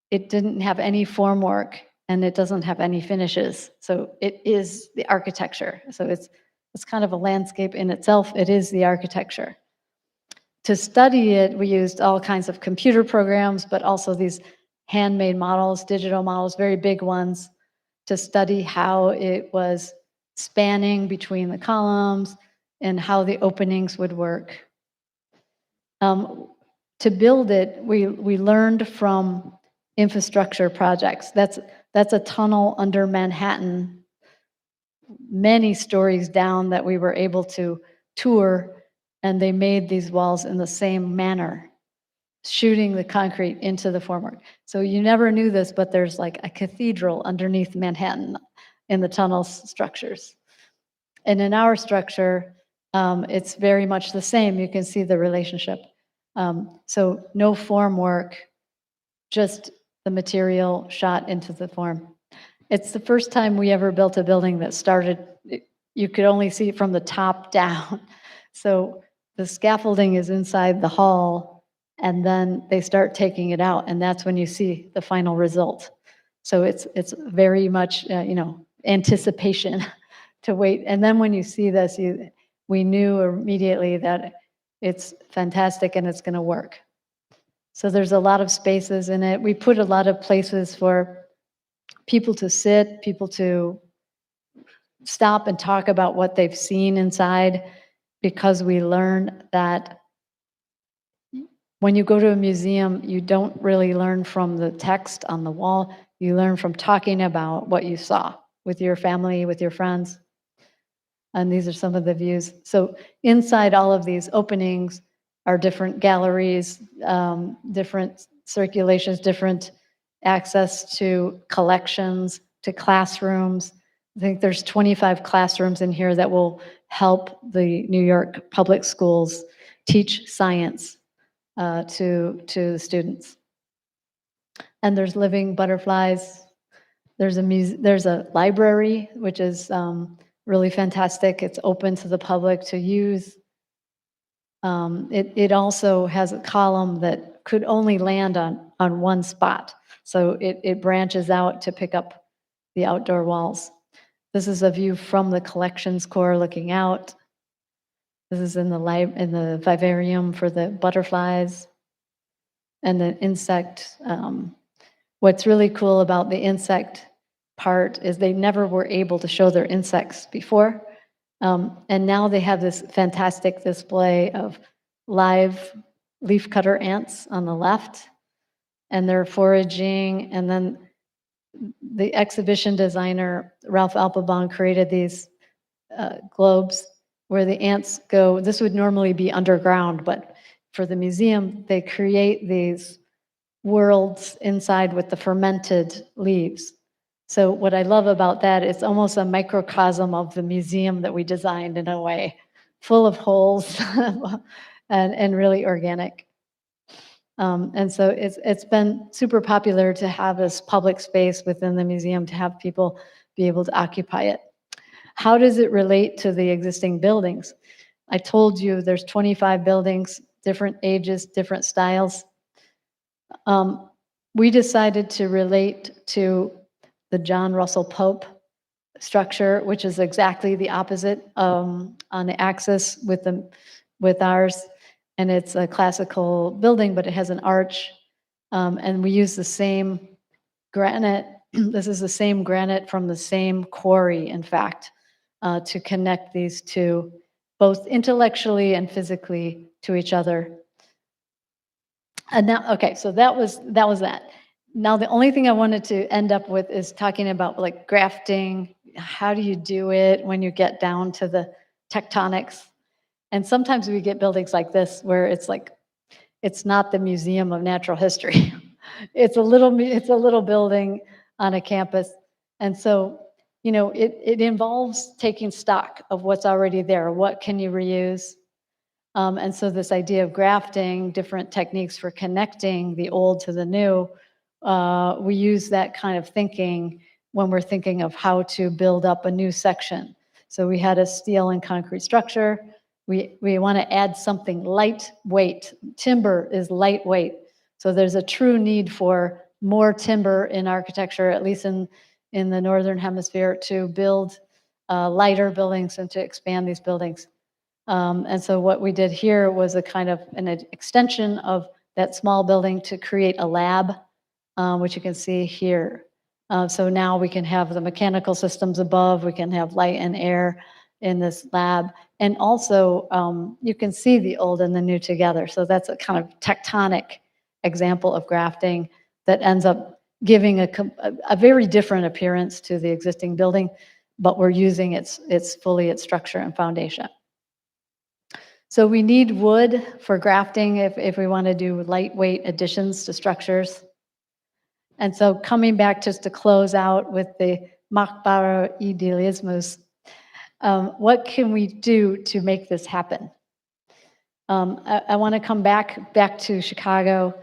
it didn't have any formwork and it doesn't have any finishes. So it is the architecture. So it's kind of a landscape in itself. It is the architecture. To study it, we used all kinds of computer programs, but also these handmade models, digital models, very big ones, to study how it was spanning between the columns and how the openings would work. To build it, we learned from infrastructure projects. That's a tunnel under Manhattan, many stories down, that we were able to tour, and they made these walls in the same manner, shooting the concrete into the formwork. So you never knew this, but there's like a cathedral underneath Manhattan in the tunnel structures. And in our structure, it's very much the same. You can see the relationship. So no formwork, just the material shot into the form. It's the first time we ever built a building that started, you could only see it from the top down. So the scaffolding is inside the hall, and then they start taking it out, and that's when you see the final result. So it's very much anticipation to wait. And then when you see this, we knew immediately that it's fantastic and it's going to work. So there's a lot of spaces in it. We put a lot of places for people to sit, people to stop and talk about what they've seen inside, because we learn that when you go to a museum, you don't really learn from the text on the wall. You learn from talking about what you saw with your family, with your friends. And these are some of the views. So inside all of these openings are different galleries, different circulations, different access to collections, to classrooms. I think there's 25 classrooms in here that will help the New York public schools teach science. to the students. And there's living butterflies. There's a library, which is really fantastic. It's open to the public to use. It also has a column that could only land on one spot. So it branches out to pick up the outdoor walls. This is a view from the collections core looking out. This is in the vivarium for the butterflies and the insect. What's really cool about the insect part is they never were able to show their insects before. And now they have this fantastic display of live leafcutter ants on the left, and they're foraging. And then the exhibition designer, Ralph Alpabon, created these globes where the ants go. This would normally be underground, but for the museum, they create these worlds inside with the fermented leaves. So what I love about that, it's almost a microcosm of the museum that we designed in a way, full of holes and really organic. And so it's been super popular to have this public space within the museum to have people be able to occupy it. How does it relate to the existing buildings? I told you there's 25 buildings, different ages, different styles. We decided to relate to the John Russell Pope structure, which is exactly the opposite on the axis with ours. And it's a classical building, but it has an arch. And we use the same granite. This is the same granite from the same quarry, in fact, to connect these two, both intellectually and physically to each other. And now, okay, so that was that. Now, the only thing I wanted to end up with is talking about like grafting. How do you do it when you get down to the tectonics? And sometimes we get buildings like this where it's like, it's not the Museum of Natural History. It's a little building on a campus. And so, you know, it involves taking stock of what's already there. What can you reuse? And so this idea of grafting, different techniques for connecting the old to the new, we use that kind of thinking when we're thinking of how to build up a new section. So we had a steel and concrete structure. We want to add something lightweight. Timber is lightweight. So there's a true need for more timber in architecture, at least in the Northern Hemisphere, to build lighter buildings and to expand these buildings. And so what we did here was a kind of an extension of that small building to create a lab, which you can see here. So now we can have the mechanical systems above, we can have light and air in this lab. And also you can see the old and the new together. So that's a kind of tectonic example of grafting that ends up giving a very different appearance to the existing building, but we're using its structure and foundation. So we need wood for grafting if we want to do lightweight additions to structures. And so coming back just to close out with the machbare Idealismus, what can we do to make this happen? I want to come back to Chicago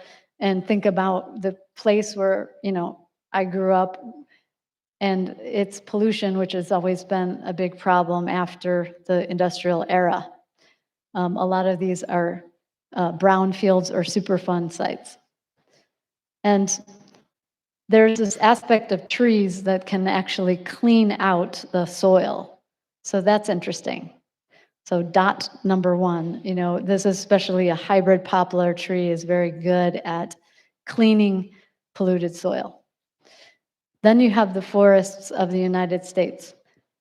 and think about the place where, you know, I grew up and its pollution, which has always been a big problem after the industrial era. A lot of these are brownfields or Superfund sites. And there's this aspect of trees that can actually clean out the soil. So that's interesting. So dot number one, you know, this is especially a hybrid poplar tree is very good at cleaning polluted soil. Then you have the forests of the United States.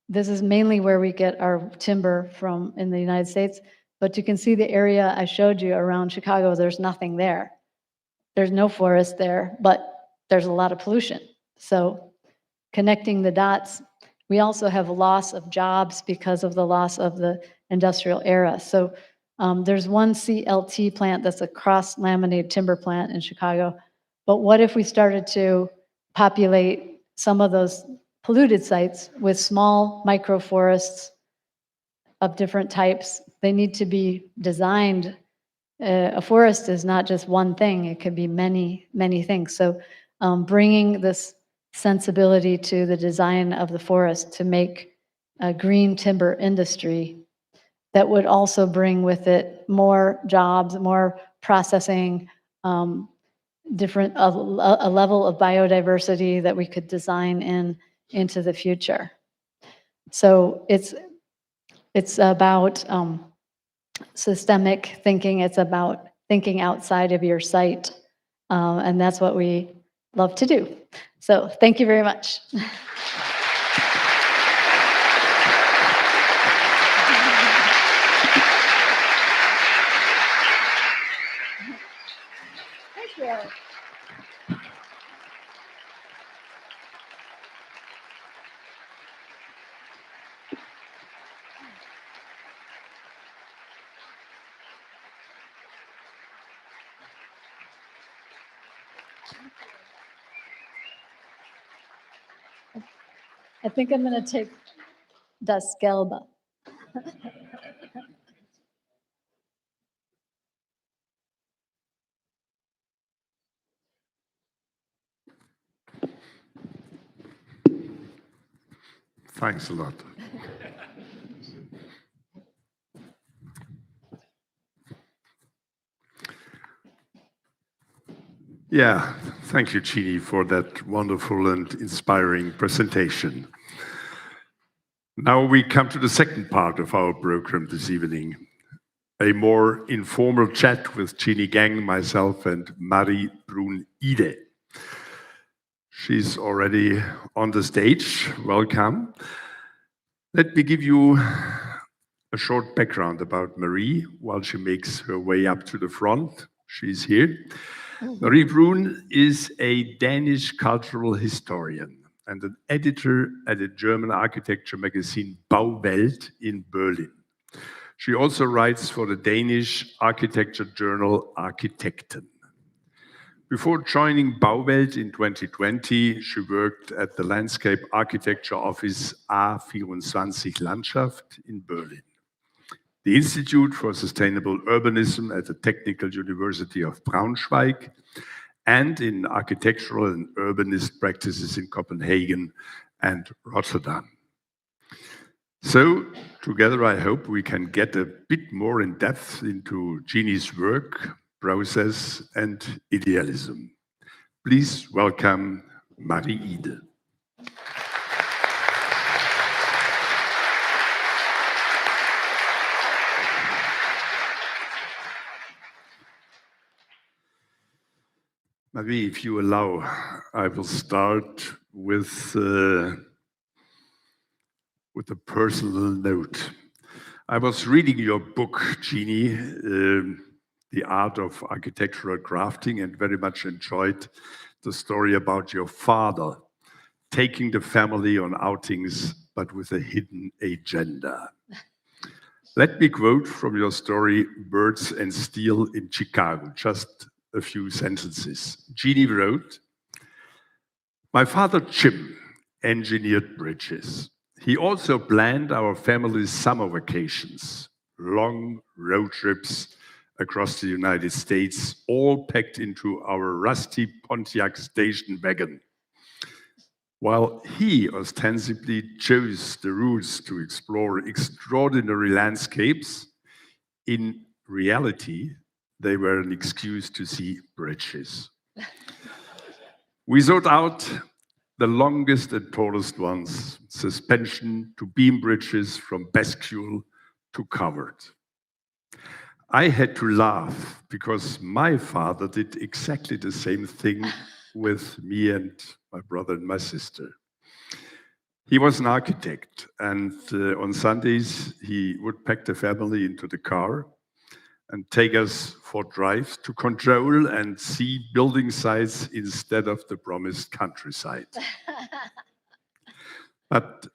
This is mainly where we get our timber from in the United States, but you can see the area I showed you around Chicago, there's nothing there. There's no forest there, but there's a lot of pollution. So connecting the dots, we also have loss of jobs because of the loss of the industrial era. So there's one CLT plant that's a cross-laminated timber plant in Chicago. But what if we started to populate some of those polluted sites with small microforests of different types? They need to be designed a forest is not just one thing, it could be many, many things. So bringing this sensibility to the design of the forest to make a green timber industry that would also bring with it more jobs, more processing, different a level of biodiversity that we could design into the future. So it's about systemic thinking. It's about thinking outside of your site, and that's what we love to do. So thank you very much. Thank you. I think I'm going to take Das Gelbe. Thanks a lot. Yeah, thank you, Jeanne, for that wonderful and inspiring presentation. Now we come to the second part of our program this evening, a more informal chat with Jeanne Gang, myself, and Marie Brun-Ide. She's already on the stage. Welcome. Let me give you a short background about Marie while she makes her way up to the front. She's here. Marie Brun is a Danish cultural historian and an editor at the German architecture magazine Bauwelt in Berlin. She also writes for the Danish architecture journal Architekten. Before joining Bauwelt in 2020, she worked at the landscape architecture office A24 Landschaft in Berlin, the Institute for Sustainable Urbanism at the Technical University of Braunschweig, and in architectural and urbanist practices in Copenhagen and Rotterdam. So together, I hope we can get a bit more in depth into Jeanne's work, process, and idealism. Please welcome Marie-Ide. Marie, if you allow, I will start with a personal note. I was reading your book, Jeanne, The Art of Architectural Crafting, and very much enjoyed the story about your father taking the family on outings, but with a hidden agenda. Let me quote from your story, Birds and Steel in Chicago, just a few sentences. Jeanne wrote, "My father, Jim, engineered bridges. He also planned our family's summer vacations, long road trips across the United States, all packed into our rusty Pontiac station wagon. While he ostensibly chose the routes to explore extraordinary landscapes, in reality, they were an excuse to see bridges. We sought out the longest and tallest ones, suspension to beam bridges from bascule to covered. I had to laugh because my father did exactly the same thing with me and my brother and my sister. He was an architect, and on Sundays, he would pack the family into the car and take us for drives to control and see building sites instead of the promised countryside. But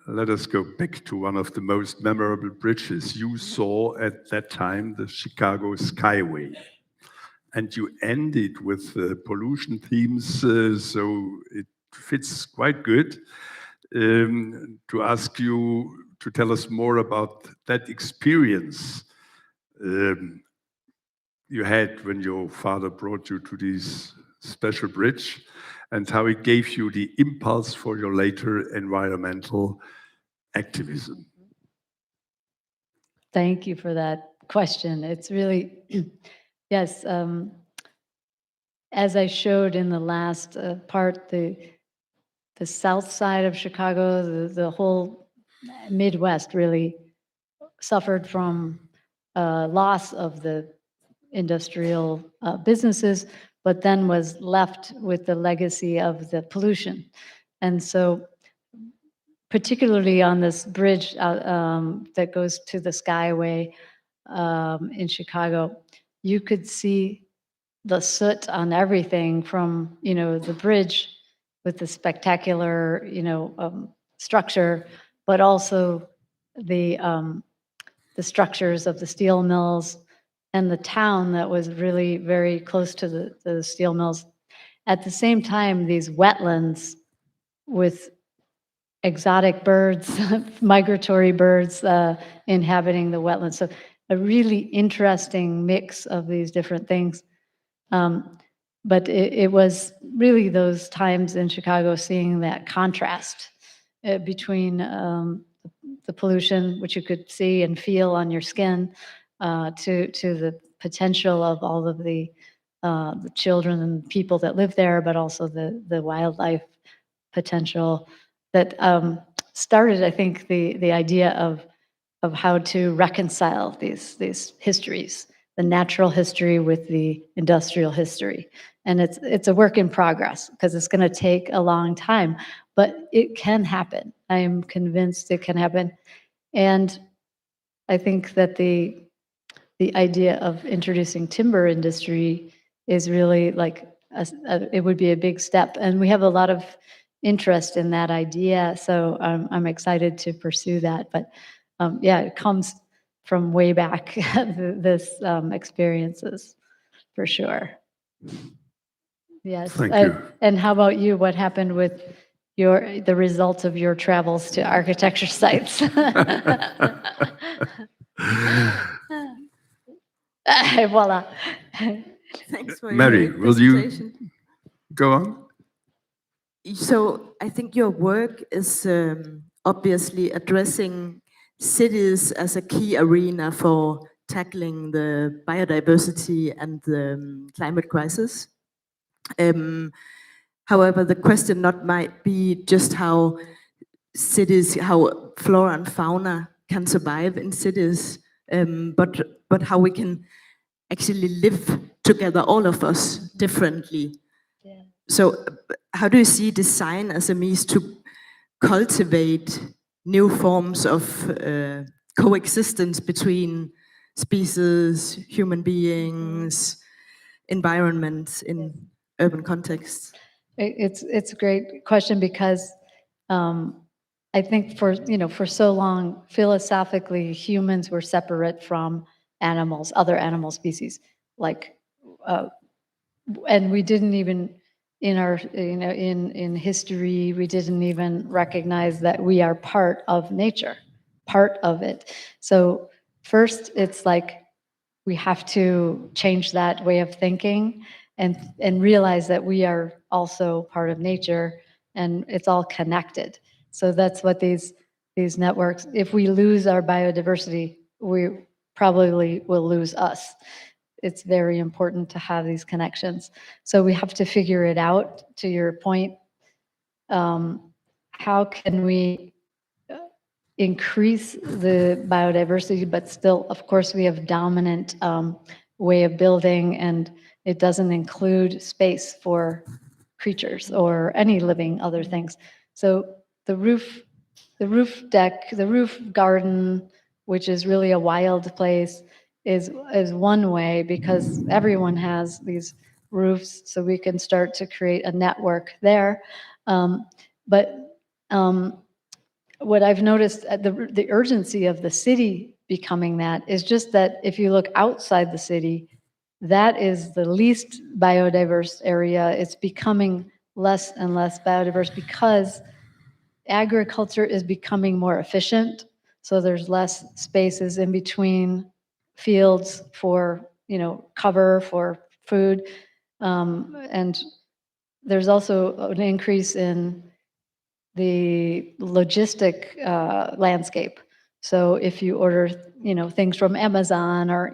let us go back to one of the most memorable bridges you saw at that time, the Chicago Skyway. And you ended with pollution themes, so it fits quite good to ask you to tell us more about that experience. you had when your father brought you to this special bridge, and how it gave you the impulse for your later environmental activism. Thank you for that question. It's really, yes, as I showed in the last part, the south side of Chicago, the whole Midwest really suffered from loss of the industrial businesses, but then was left with the legacy of the pollution. And so particularly on this bridge that goes to the Skyway in Chicago, you could see the soot on everything from, the bridge with the spectacular, structure, but also the structures of the steel mills and the town that was really very close to the steel mills. At the same time, these wetlands with exotic birds, migratory birds inhabiting the wetlands. So a really interesting mix of these different things. But it was really those times in Chicago seeing that contrast between the pollution, which you could see and feel on your skin, to the potential of all of the children and people that live there, but also the wildlife potential that started, I think, the idea of how to reconcile these histories, the natural history with the industrial history. And it's a work in progress because it's going to take a long time, but it can happen. I am convinced it can happen. And I think that the idea of introducing timber industry is really like it would be a big step. And we have a lot of interest in that idea. So I'm excited to pursue that. But yeah, it comes from way back, this experiences, for sure. Yes. Thank you. And how about you? What happened with the results of your travels to architecture sites? Voila. Thanks for Mary, your will you presentation. go on? So I think your work is obviously addressing cities as a key arena for tackling the biodiversity and the climate crisis. However, the question not might be just how cities, how flora and fauna can survive in cities, but how we can actually live together, all of us, differently. Yeah. So how do you see design as a means to cultivate new forms of coexistence between species, human beings, environments in urban contexts? It's a great question because I think for so long, philosophically, humans were separate from animals, other animal species, like, and we didn't even in our in history we didn't even recognize that we are part of nature, part of it. So first, it's like we have to change that way of thinking and realize that we are also part of nature and it's all connected. So that's what these networks, if we lose our biodiversity, we probably will lose us. It's very important to have these connections. So we have to figure it out, to your point. How can we increase the biodiversity, but still, of course, we have dominant way of building, and it doesn't include space for creatures or any living other things. So the roof deck, the roof garden, which is really a wild place, is one way because everyone has these roofs, so we can start to create a network there. But what I've noticed, the urgency of the city becoming that is just that if you look outside the city, that is the least biodiverse area. It's becoming less and less biodiverse because agriculture is becoming more efficient. So there's less spaces in between fields for, cover for food. And there's also an increase in the logistic landscape. So if you order, things from Amazon or,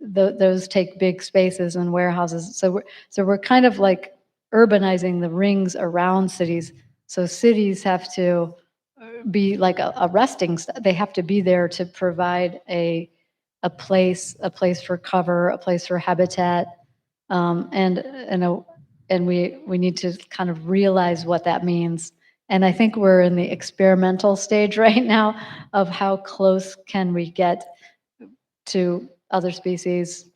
those take big spaces and warehouses. So we're kind of like urbanizing the rings around cities. So cities have to be like a resting. They have to be there to provide a place for cover, a place for habitat, and we need to kind of realize what that means. And I think we're in the experimental stage right now of how close can we get to other species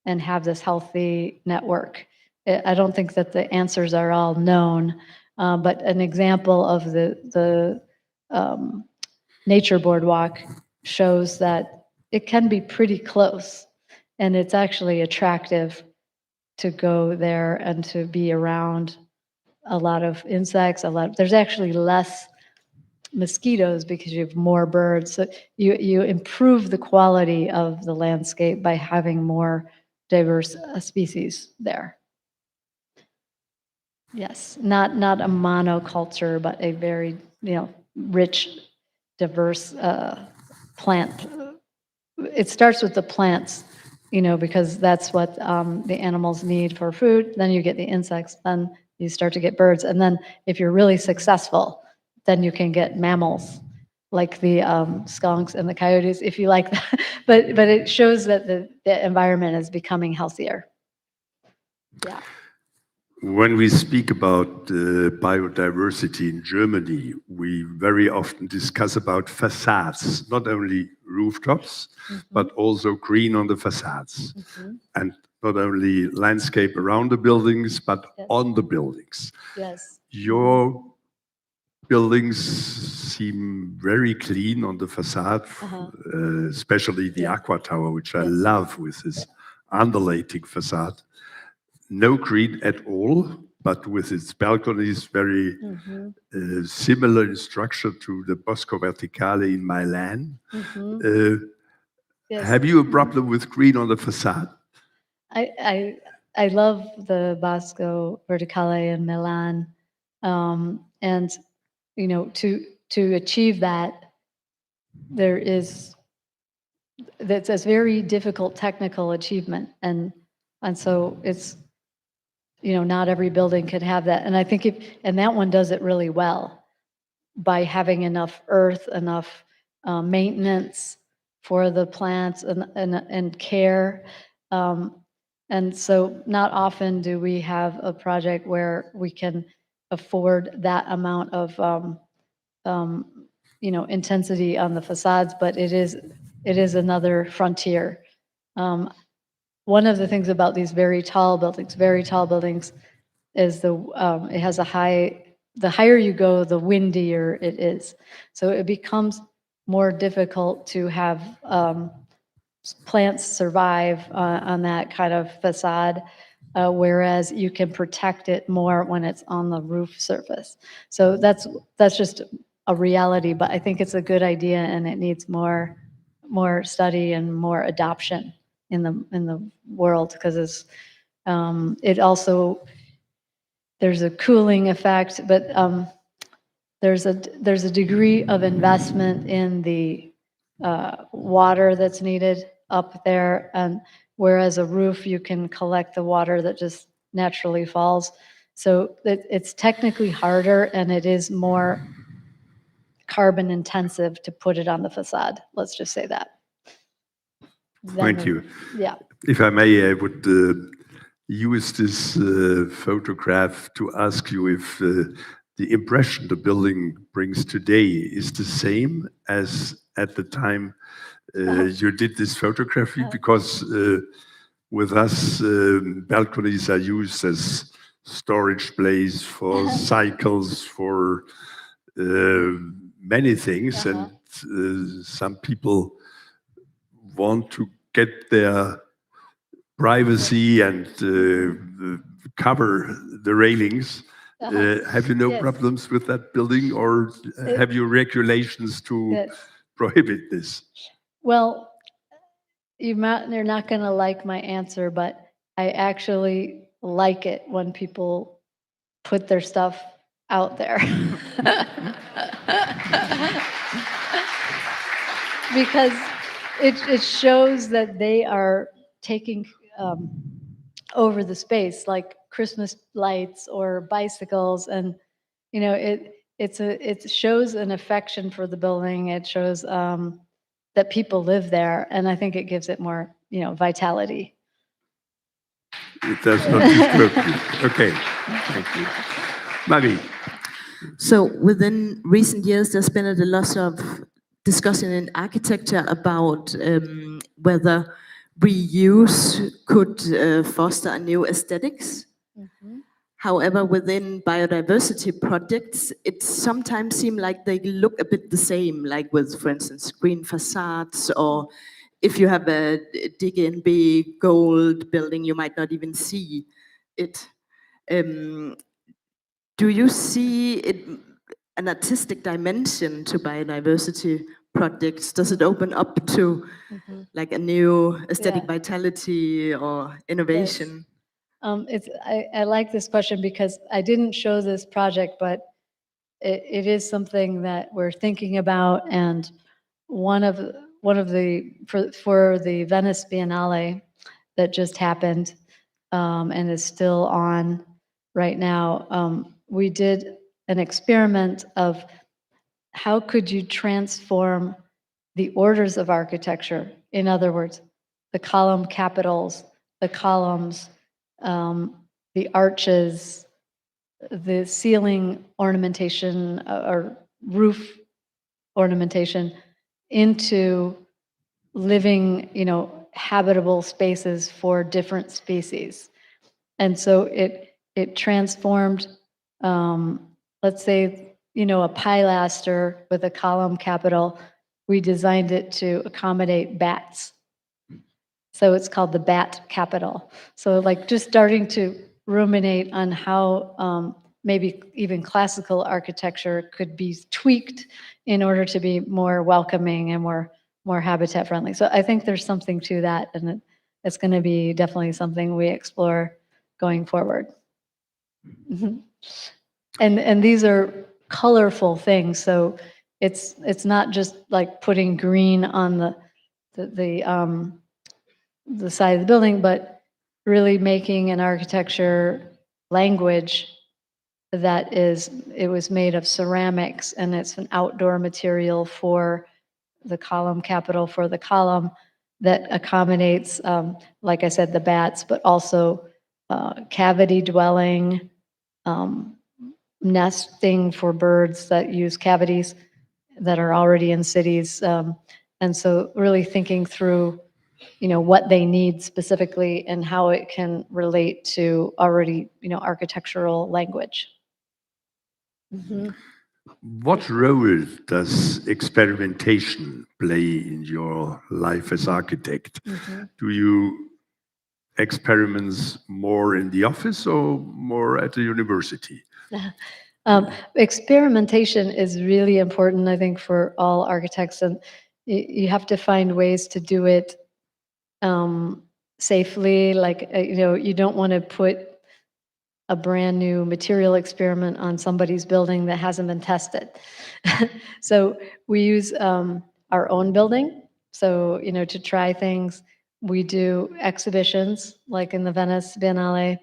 and have this healthy network. I don't think that the answers are all known, but an example of the nature boardwalk shows that it can be pretty close, and it's actually attractive to go there and to be around a lot of insects. There's actually less mosquitoes because you have more birds. So you improve the quality of the landscape by having more diverse species there. Yes, not a monoculture, but a very rich, diverse plant. It starts with the plants, because that's what the animals need for food. Then you get the insects, then you start to get birds. And then if you're really successful, then you can get mammals like the skunks and the coyotes, if you like that. But it shows that the environment is becoming healthier. Yeah. When we speak about biodiversity in Germany, we very often discuss about facades, not only rooftops, but also green on the facades. And not only landscape around the buildings, but on the buildings. Yes. Your buildings seem very clean on the facade, especially the Aqua Tower, which I love with this undulating facade. No green at all, but with its balconies very similar in structure to the Bosco Verticale in Milan. Yes. Have you a problem with green on the facade? I love the Bosco Verticale in Milan, and to achieve that, that's a very difficult technical achievement, and so it's not every building could have that, and I think and that one does it really well by having enough earth, enough maintenance for the plants and care. And so not often do we have a project where we can afford that amount of intensity on the facades, but it is another frontier. One of the things about these very tall buildings, is it has the higher you go, the windier it is. So it becomes more difficult to have plants survive on that kind of facade, whereas you can protect it more when it's on the roof surface. So that's just a reality, but I think it's a good idea, and it needs more study and more adoption in the world, because it also, there's a cooling effect, but there's a degree of investment in the water that's needed up there, and whereas a roof, you can collect the water that just naturally falls. So it's technically harder, and it is more carbon intensive to put it on the facade. Let's just say that. Thank you. Yeah. If I may, I would use this photograph to ask you if the impression the building brings today is the same as at the time you did this photography, because with us, balconies are used as storage place for cycles, for many things, and some people want to get their privacy and cover the railings. Have you no problems with that building, or have you regulations to prohibit this? Well, you're not going to like my answer, but I actually like it when people put their stuff out there. Because it shows that they are taking over the space, like Christmas lights or bicycles, and it shows an affection for the building. It shows that people live there, and I think it gives it more vitality. It does not disturb you. Okay, thank you. Marie. So within recent years, there's been a lot of discussion in architecture about whether reuse could foster a new aesthetics. However, within biodiversity projects, it sometimes seems like they look a bit the same, like with, for instance, green facades, or if you have a DGNB gold building, you might not even see it. Do you see an artistic dimension to biodiversity projects? Does it open up to like a new aesthetic vitality or innovation? I like this question because I didn't show this project, but it is something that we're thinking about. And one of the for the Venice Biennale that just happened and is still on right now, we did an experiment of how could you transform the orders of architecture. In other words, the column capitals, the columns, the arches, the ceiling ornamentation or roof ornamentation into living, habitable spaces for different species. And so it transformed, let's say, a pilaster with a column capital. We designed it to accommodate bats. So it's called the bat capital. So like just starting to ruminate on how maybe even classical architecture could be tweaked in order to be more welcoming and more habitat friendly. So I think there's something to that, and it's going to be definitely something we explore going forward. And these are colorful things, so it's not just like putting green on the side of the building, but really making an architecture language that it was made of ceramics, and it's an outdoor material for the column capital, for the column that accommodates, like I said, the bats, but also cavity dwelling, nesting for birds that use cavities that are already in cities. And so really thinking through what they need specifically and how it can relate to already, architectural language. What role does experimentation play in your life as architect? Do you experiments more in the office or more at the university? Experimentation is really important, I think, for all architects, and you have to find ways to do it safely. Like, you don't want to put a brand new material experiment on somebody's building that hasn't been tested. So we use our own building. So, to try things. We do exhibitions, like in the Venice Biennale.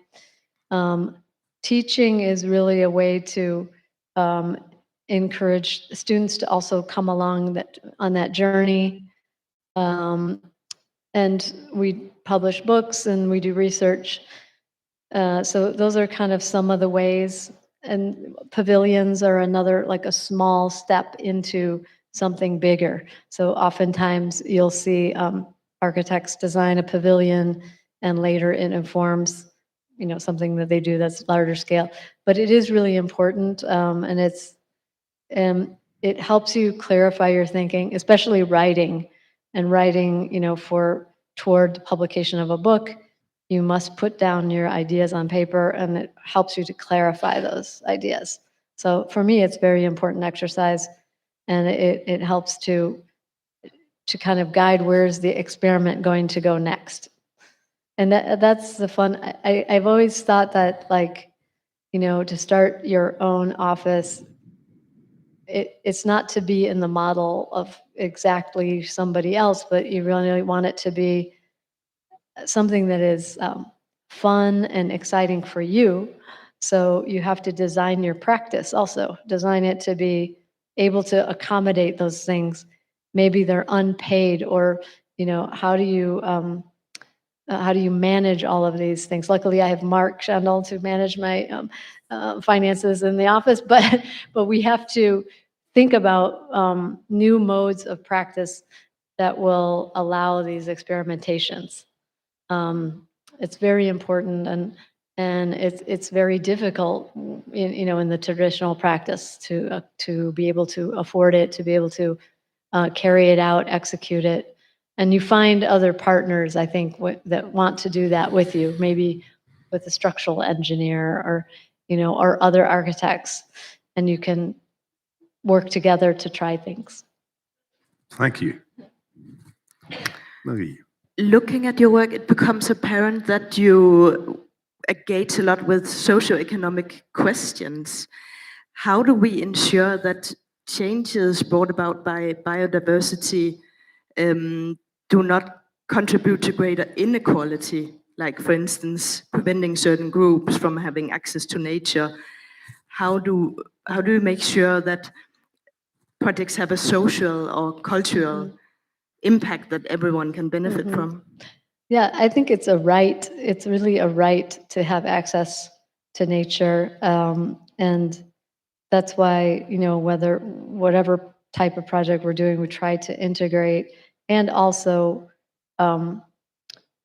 Teaching is really a way to encourage students to also come along on that journey. And we publish books and we do research. So those are kind of some of the ways. And pavilions are another, like a small step into something bigger. So oftentimes you'll see architects design a pavilion and later it informs something that they do that's larger scale. But it is really important, and it helps you clarify your thinking, especially writing. And writing, toward the publication of a book, you must put down your ideas on paper, and it helps you to clarify those ideas. So for me, it's very important exercise, and it helps to to kind of guide where's the experiment going to go next. And that's the fun. I've always thought that, like, you know, to start your own office, it's not to be in the model of exactly somebody else, but you really want it to be something that is fun and exciting for you. So you have to design your practice also, design it to be able to accommodate those things. Maybe they're unpaid, or, you know, how do you manage all of these things? Luckily, I have Mark Schandl to manage my finances in the office, but we have to think about new modes of practice that will allow these experimentations. It's very important, and it's very difficult, you know, in the traditional practice to be able to afford it, to be able to carry it out, execute it. And you find other partners, I think, that want to do that with you, maybe with a structural engineer, or, you know, or other architects, and you can work together to try things. Thank you. Marie. Looking at your work, it becomes apparent that you engage a lot with socioeconomic questions. How do we ensure that changes brought about by biodiversity do not contribute to greater inequality, like, for instance, preventing certain groups from having access to nature? How do you make sure that projects have a social or cultural impact that everyone can benefit from? Yeah, I think it's a right. It's really a right to have access to nature, and that's why, you know, whatever type of project we're doing, we try to integrate and also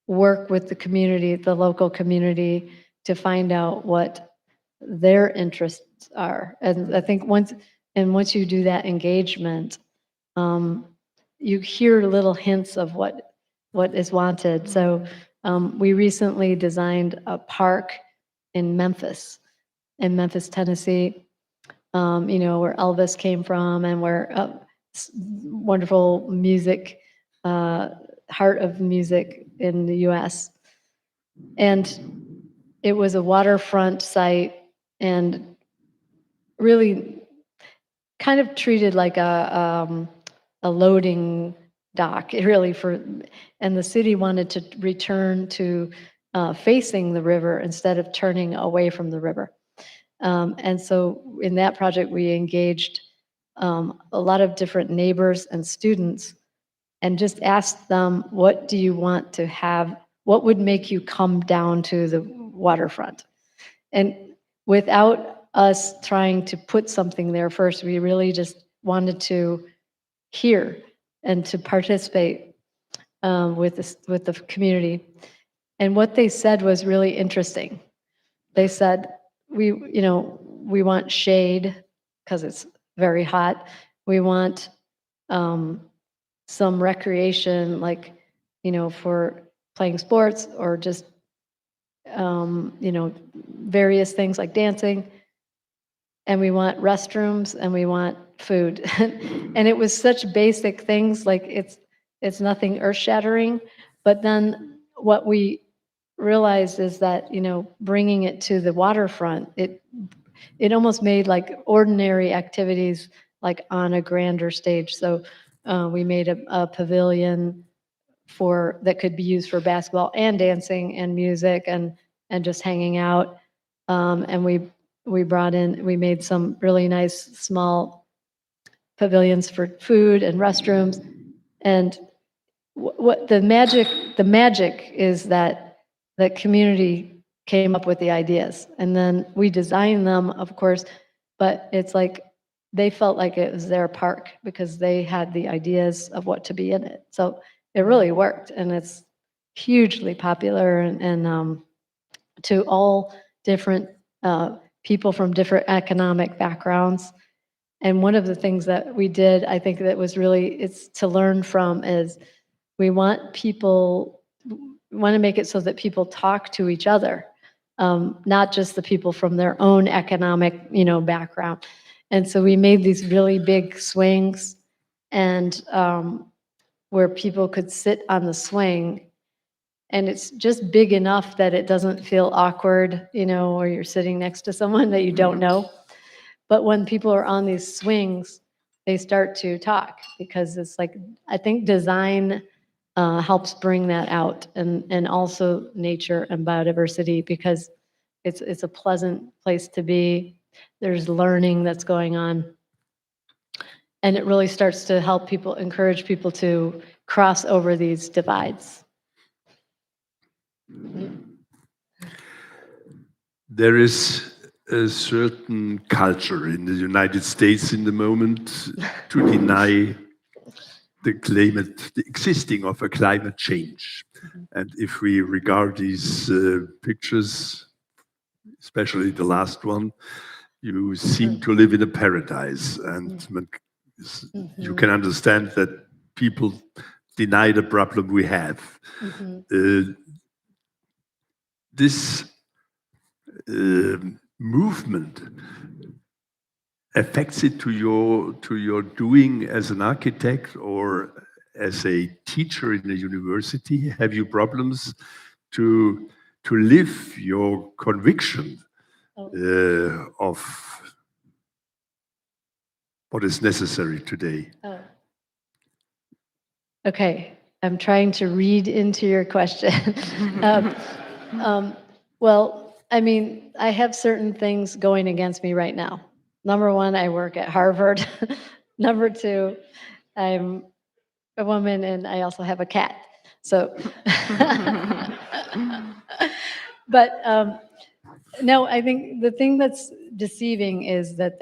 work with the community, the local community, to find out what their interests are. And I think once you do that engagement, you hear little hints of what is wanted. So we recently designed a park in Memphis, Tennessee, you know, where Elvis came from, and where wonderful music, heart of music in the US. And it was a waterfront site, and really kind of treated like a loading dock, really, and the city wanted to return to facing the river instead of turning away from the river. And so in that project, we engaged a lot of different neighbors and students, and just asked them, what do you want to have? What would make you come down to the waterfront? And without us trying to put something there first, we really just wanted to hear and to participate with the community. And what they said was really interesting. They said, we want shade because it's very hot. We want some recreation, like, you know, for playing sports, or just you know, various things like dancing. And we want restrooms, and we want food. And it was such basic things, like it's nothing earth-shattering. But then what we realized is that, you know, bringing it to the waterfront, it almost made like ordinary activities like on a grander stage. So we made a pavilion that could be used for basketball and dancing and music and just hanging out. And we made some really nice small pavilions for food and restrooms. And what the magic is that the community came up with the ideas, and then we designed them, of course, but it's like they felt like it was their park because they had the ideas of what to be in it. So it really worked, and it's hugely popular, and to all different people from different economic backgrounds. And one of the things that we did, I think that was really, it's to learn from, is we want to make it so that people talk to each other, not just the people from their own economic, you know, background. And so we made these really big swings, and where people could sit on the swing, and it's just big enough that it doesn't feel awkward, or you're sitting next to someone that you don't know. But when people are on these swings, they start to talk, because it's like, I think design helps bring that out, and also nature and biodiversity, because it's a pleasant place to be. There's learning that's going on. And it really starts to help people, encourage people to cross over these divides. There is a certain culture in the United States in the moment to deny the existing of a climate change. And if we regard these pictures, especially the last one, you seem to live in a paradise, and you can understand that people deny the problem we have. This movement affects it to your doing as an architect or as a teacher in a university? Have you problems to live your conviction of what is necessary today? Okay, I'm trying to read into your question. Well, I mean, I have certain things going against me right now. Number one, I work at Harvard. Number two, I'm a woman and I also have a cat. So, but no, I think the thing that's deceiving is that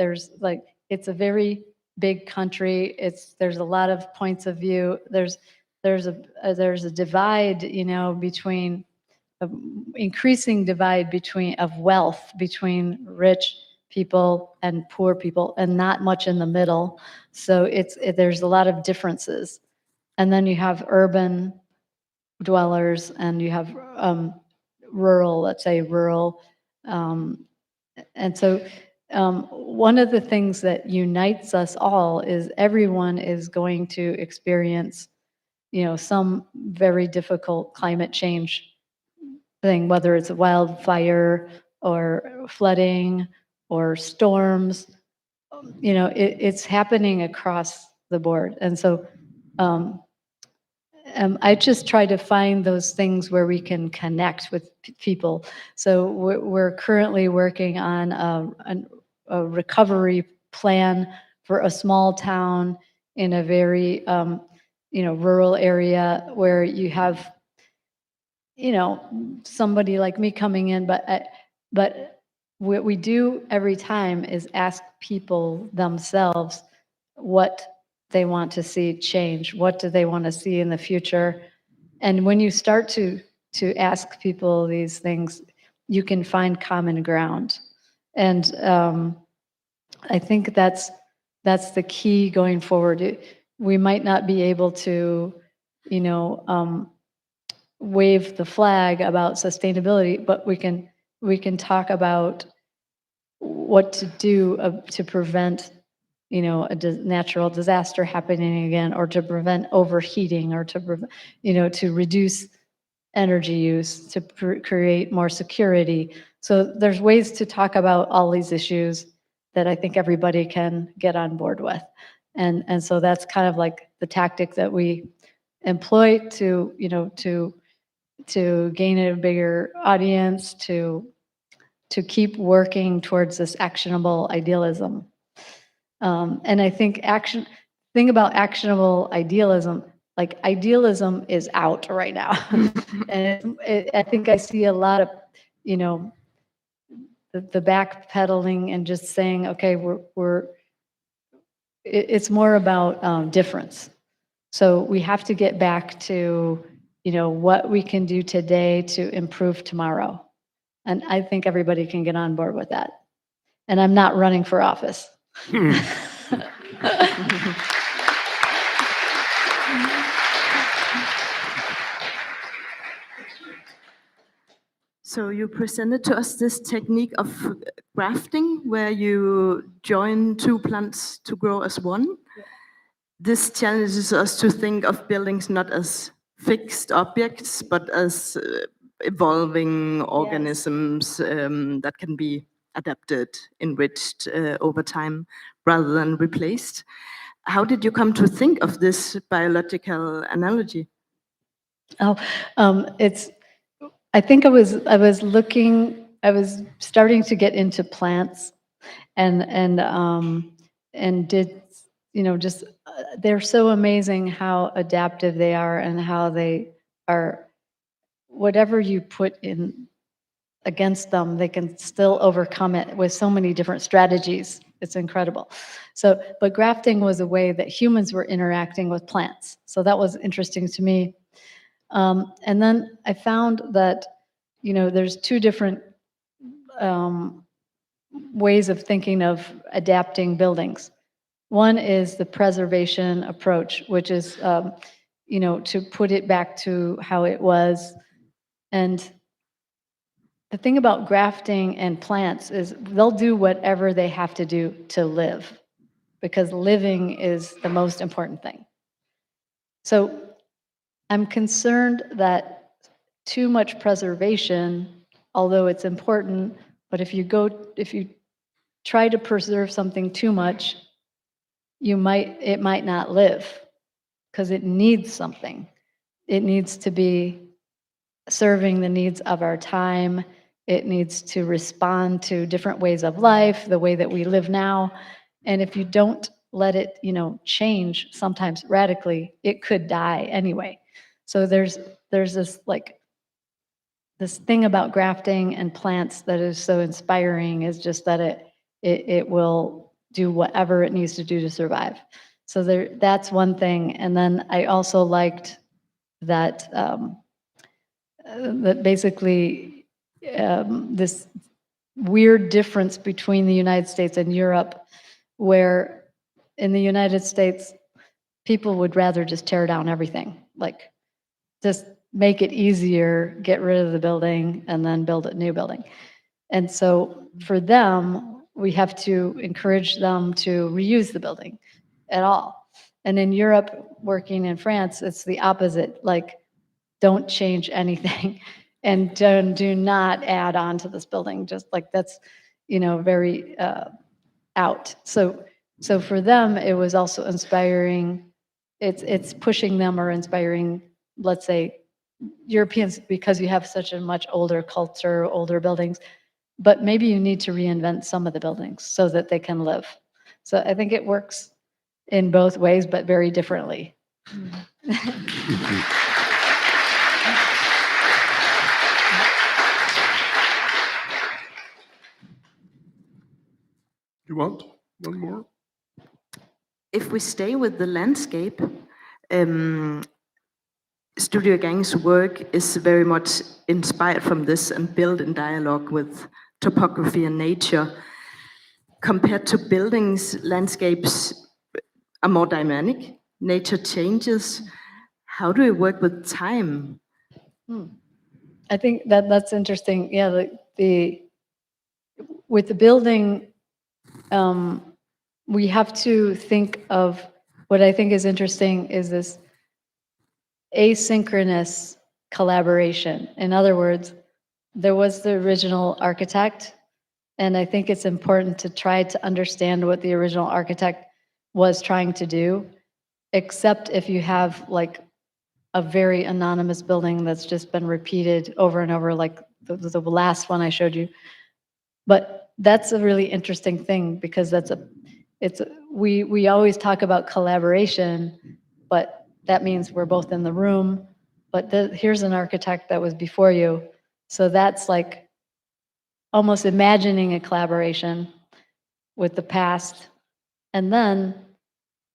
it's a very big country. There's a lot of points of view. There's a divide, between increasing divide of wealth between rich people and poor people, and not much in the middle. So there's a lot of differences. And then you have urban dwellers, and you have rural, let's say rural. And so one of the things that unites us all is everyone is going to experience, some very difficult climate change thing, whether it's a wildfire or flooding or storms. It's happening across the board. And so I just try to find those things where we can connect with people. So we're currently working on a recovery plan for a small town in a very rural area where you have somebody like me coming in, but what we do every time is ask people themselves what they want to see change. What do they want to see in the future? And when you start to ask people these things, you can find common ground. And I think that's the key going forward. We might not be able to, wave the flag about sustainability, but we can talk about what to do to prevent a natural disaster happening again, or to prevent overheating, or to to reduce energy use, to create more security. So there's ways to talk about all these issues that I think everybody can get on board with. And so that's kind of like the tactic that we employ to gain a bigger audience, to keep working towards this actionable idealism. And I think thing about actionable idealism, like idealism is out right now. And I think I see a lot of, the backpedaling and just saying, okay, it's more about difference. So we have to get back to, what we can do today to improve tomorrow. And I think everybody can get on board with that. And I'm not running for office. So you presented to us this technique of grafting, where you join two plants to grow as one. this challenges us to think of buildings not as fixed objects, but as evolving organisms that can be adapted, enriched over time, rather than replaced. How did you come to think of this biological analogy? Oh, I think I was starting to get into plants and did, just, they're so amazing how adaptive they are and how they are, whatever you put in against them, they can still overcome it with so many different strategies. It's incredible. So, but grafting was a way that humans were interacting with plants. So that was interesting to me. And then I found that, there's two different ways of thinking of adapting buildings. One is the preservation approach, which is, to put it back to how it was. And the thing about grafting and plants is they'll do whatever they have to do to live, because living is the most important thing. So I'm concerned that too much preservation, although it's important, but if you try to preserve something too much, it might not live, because it needs something. It needs to be serving the needs of our time. It needs to respond to different ways of life, the way that we live now. And if you don't let it, change sometimes radically, it could die anyway. So there's this thing about grafting and plants that is so inspiring, is just that it will do whatever it needs to do to survive. So that's one thing. And then I also liked that that basically this weird difference between the United States and Europe, where in the United States, people would rather just tear down everything, like just make it easier, get rid of the building, and then build a new building. And so for them, we have to encourage them to reuse the building at all. And in Europe, working in France, it's the opposite. Like, don't change anything and do not add on to this building. Just like that's, very out. So for them, it was also inspiring. It's pushing them or inspiring, let's say, Europeans, because you have such a much older culture, older buildings, but maybe you need to reinvent some of the buildings so that they can live. So I think it works in both ways, but very differently. You want one more? If we stay with the landscape, Studio Gang's work is very much inspired from this and built in dialogue with topography and nature. Compared to buildings, landscapes are more dynamic. Nature changes. How do we work with time? I think that's interesting. Yeah, with the building, we have to think of, what I think is interesting is this asynchronous collaboration. In other words, there was the original architect, and I think it's important to try to understand what the original architect was trying to do, except if you have like a very anonymous building that's just been repeated over and over, like the last one I showed you. But that's a really interesting thing, because we always talk about collaboration, but that means we're both in the room, but here's an architect that was before you. So that's like almost imagining a collaboration with the past, and then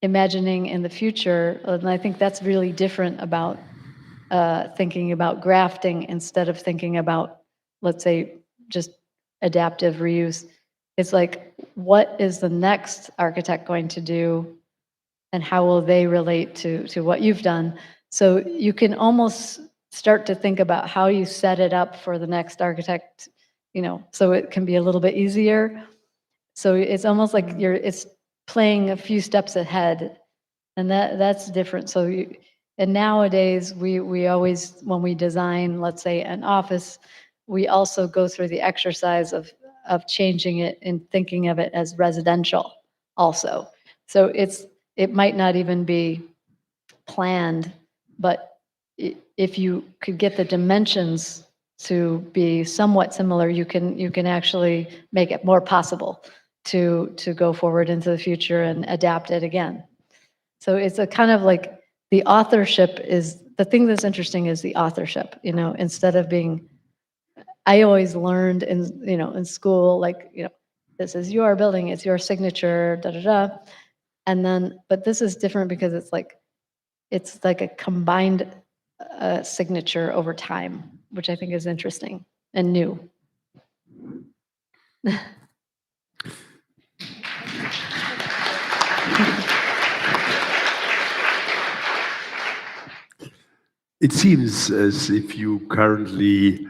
imagining in the future. And I think that's really different about thinking about grafting instead of thinking about, let's say, just adaptive reuse. It's like, what is the next architect going to do, and how will they relate to what you've done? So you can almost start to think about how you set it up for the next architect, so it can be a little bit easier. So it's almost like it's playing a few steps ahead And that's different. So and nowadays we always, when we design, let's say an office, we also go through the exercise of changing it and thinking of it as residential also. So it might not even be planned, but if you could get the dimensions to be somewhat similar, you can actually make it more possible to go forward into the future and adapt it again. So it's a kind of like the authorship is the thing that's interesting is the authorship, instead of being, I always learned in school, like, this is your building, it's your signature, da da da. And then, but this is different because it's like a combined signature over time, which I think is interesting and new. It seems as if you currently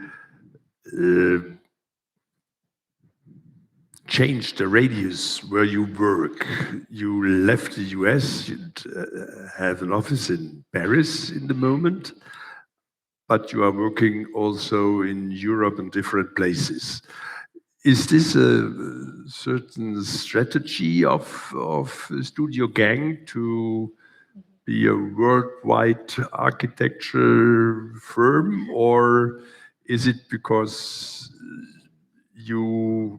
changed the radius where you work. You left the US, you have an office in Paris in the moment, but you are working also in Europe and different places. Is this a certain strategy of Studio Gang to be a worldwide architecture firm, or is it because you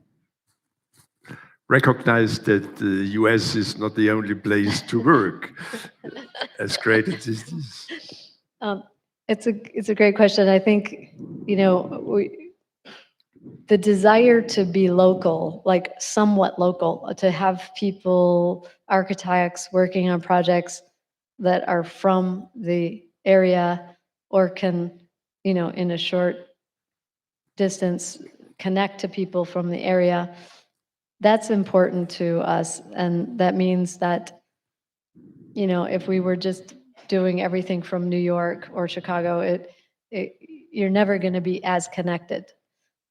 recognize that the US is not the only place to work, as great as it is? It's a great question. I think, the desire to be local, like somewhat local, to have people, architects working on projects that are from the area or can, in a short distance, connect to people from the area. That's important to us. And that means that, if we were just doing everything from New York or Chicago, you're never going to be as connected.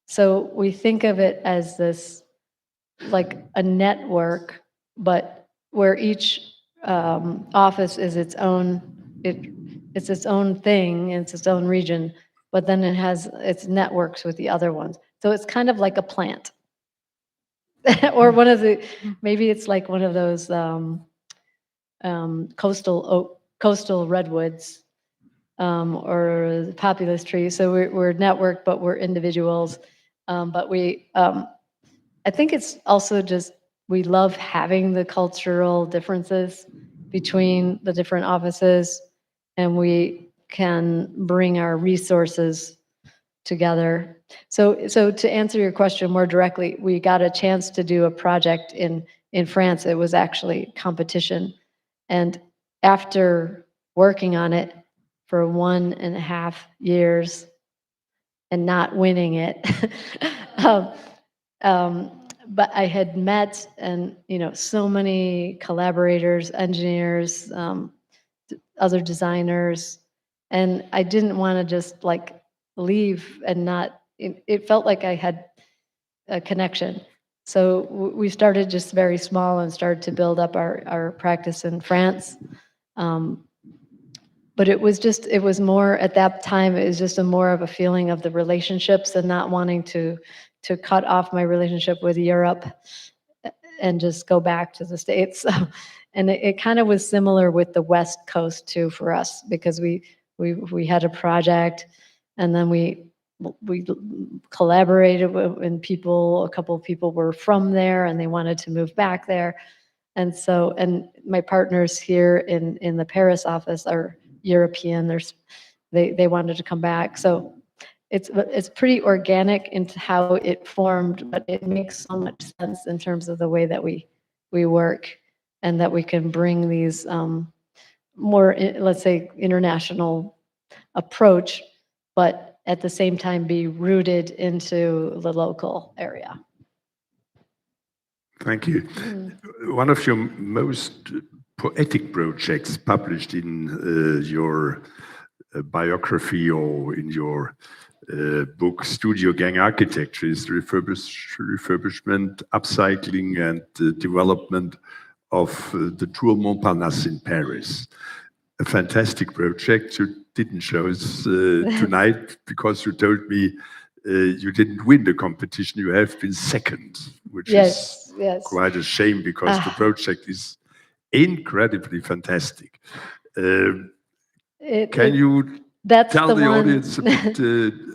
So we think of it as this, like a network, but where each office is its own, it's its own thing, it's its own region, but then it has its networks with the other ones. So it's kind of like a plant. Or maybe it's like one of those coastal redwoods or populous trees. So we're networked, but we're individuals. But I think it's also just, we love having the cultural differences between the different offices, and we can bring our resources together. So to answer your question more directly, we got a chance to do a project in France. It was actually competition. And after working on it for 1.5 years and not winning it, but I had met so many collaborators, engineers, other designers, and I didn't want to just like leave and not, it felt like I had a connection. So we started just very small and started to build up our practice in France. But it was more at that time, it was just more of a feeling of the relationships and not wanting to cut off my relationship with Europe and just go back to the States. And it kind of was similar with the West Coast too for us, because we had a project, and then we collaborated and a couple of people were from there and they wanted to move back there. And my partners here in the Paris office are European. They wanted to come back. So it's pretty organic into how it formed, but it makes so much sense in terms of the way that we work, and that we can bring these more, let's say, international approach, but at the same time be rooted into the local area. Thank you. One of your most poetic projects published in your biography or in your book, Studio Gang Architecture, is refurbishment, upcycling, and development of the Tour Montparnasse in Paris. A fantastic project. You didn't show us tonight because you told me you didn't win the competition. You have been second, which is quite a shame because the project is incredibly fantastic. Can you tell the audience a bit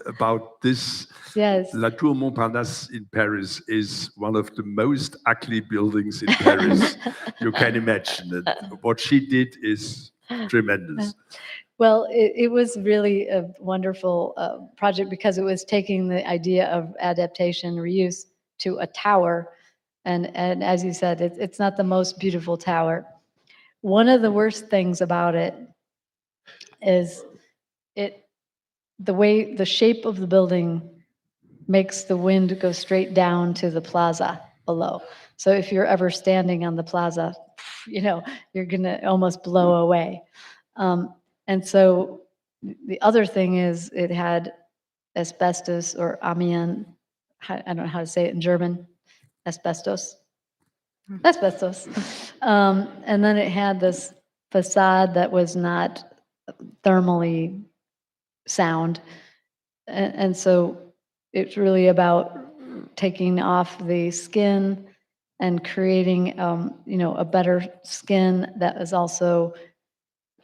about this? Yes. La Tour Montparnasse in Paris is one of the most ugly buildings in Paris you can imagine. And what she did is tremendous. Well, it was really a wonderful project because it was taking the idea of adaptation, reuse to a tower. And as you said, it's not the most beautiful tower. One of the worst things about it is the shape of the building makes the wind go straight down to the plaza below. So if you're ever standing on the plaza, you're gonna almost blow away. And so the other thing is it had asbestos or amiant, I don't know how to say it in German, asbestos. And then it had this facade that was not thermally sound. And so it's really about taking off the skin and creating, a better skin that is also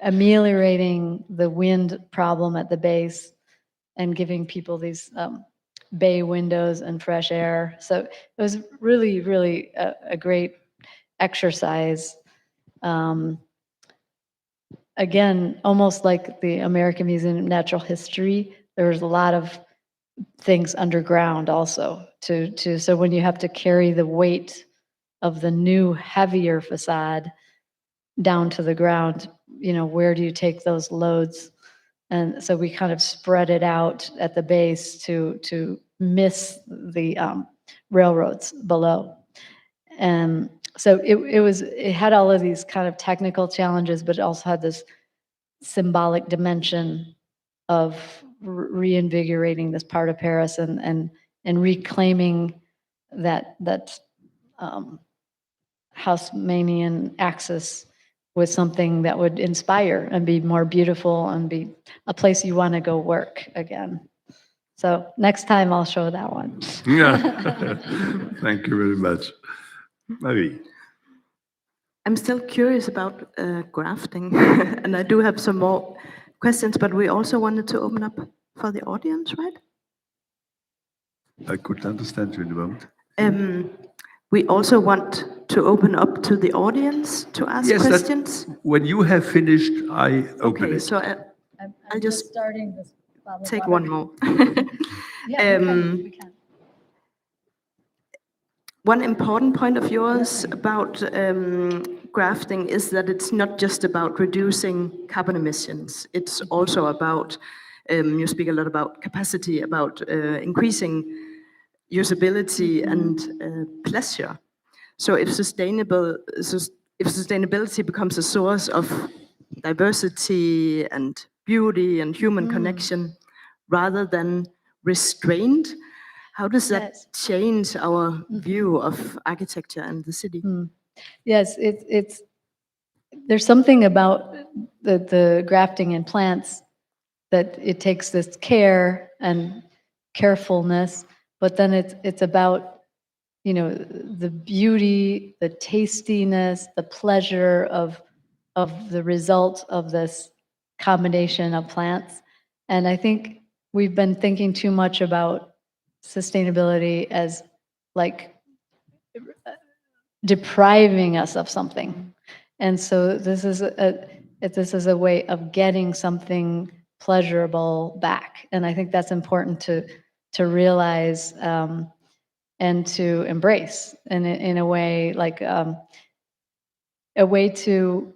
ameliorating the wind problem at the base and giving people these bay windows and fresh air. So it was really, really a great exercise. Again, almost like the American Museum of Natural History, there's a lot of things underground also so when you have to carry the weight of the new heavier facade down to the ground, where do you take those loads? And so we kind of spread it out at the base to miss the railroads below. And so it had all of these kind of technical challenges, but it also had this symbolic dimension of reinvigorating this part of Paris and reclaiming that Haussmannian axis with something that would inspire and be more beautiful and be a place you want to go work again. So next time I'll show that one. Yeah. Thank you very much. Marie. I'm still curious about grafting, and I do have some more questions, but we also wanted to open up for the audience, right? I couldn't understand you in a moment. We also want to open up to the audience to ask questions. When you have finished, I open it. Okay, so I'm just starting this. Take one more. Yeah, we can. One important point of yours about grafting is that it's not just about reducing carbon emissions. It's also about, you speak a lot about capacity, about increasing usability and pleasure. So if sustainability becomes a source of diversity and beauty and human connection rather than restraint, how does that change our view of architecture and the city? Yes, there's something about the grafting in plants that it takes this care and carefulness, but then it's about the beauty, the tastiness, the pleasure of the result of this combination of plants. And I think we've been thinking too much about sustainability as like depriving us of something. And so this is a way of getting something pleasurable back. And I think that's important to realize and to embrace in a way, like a way to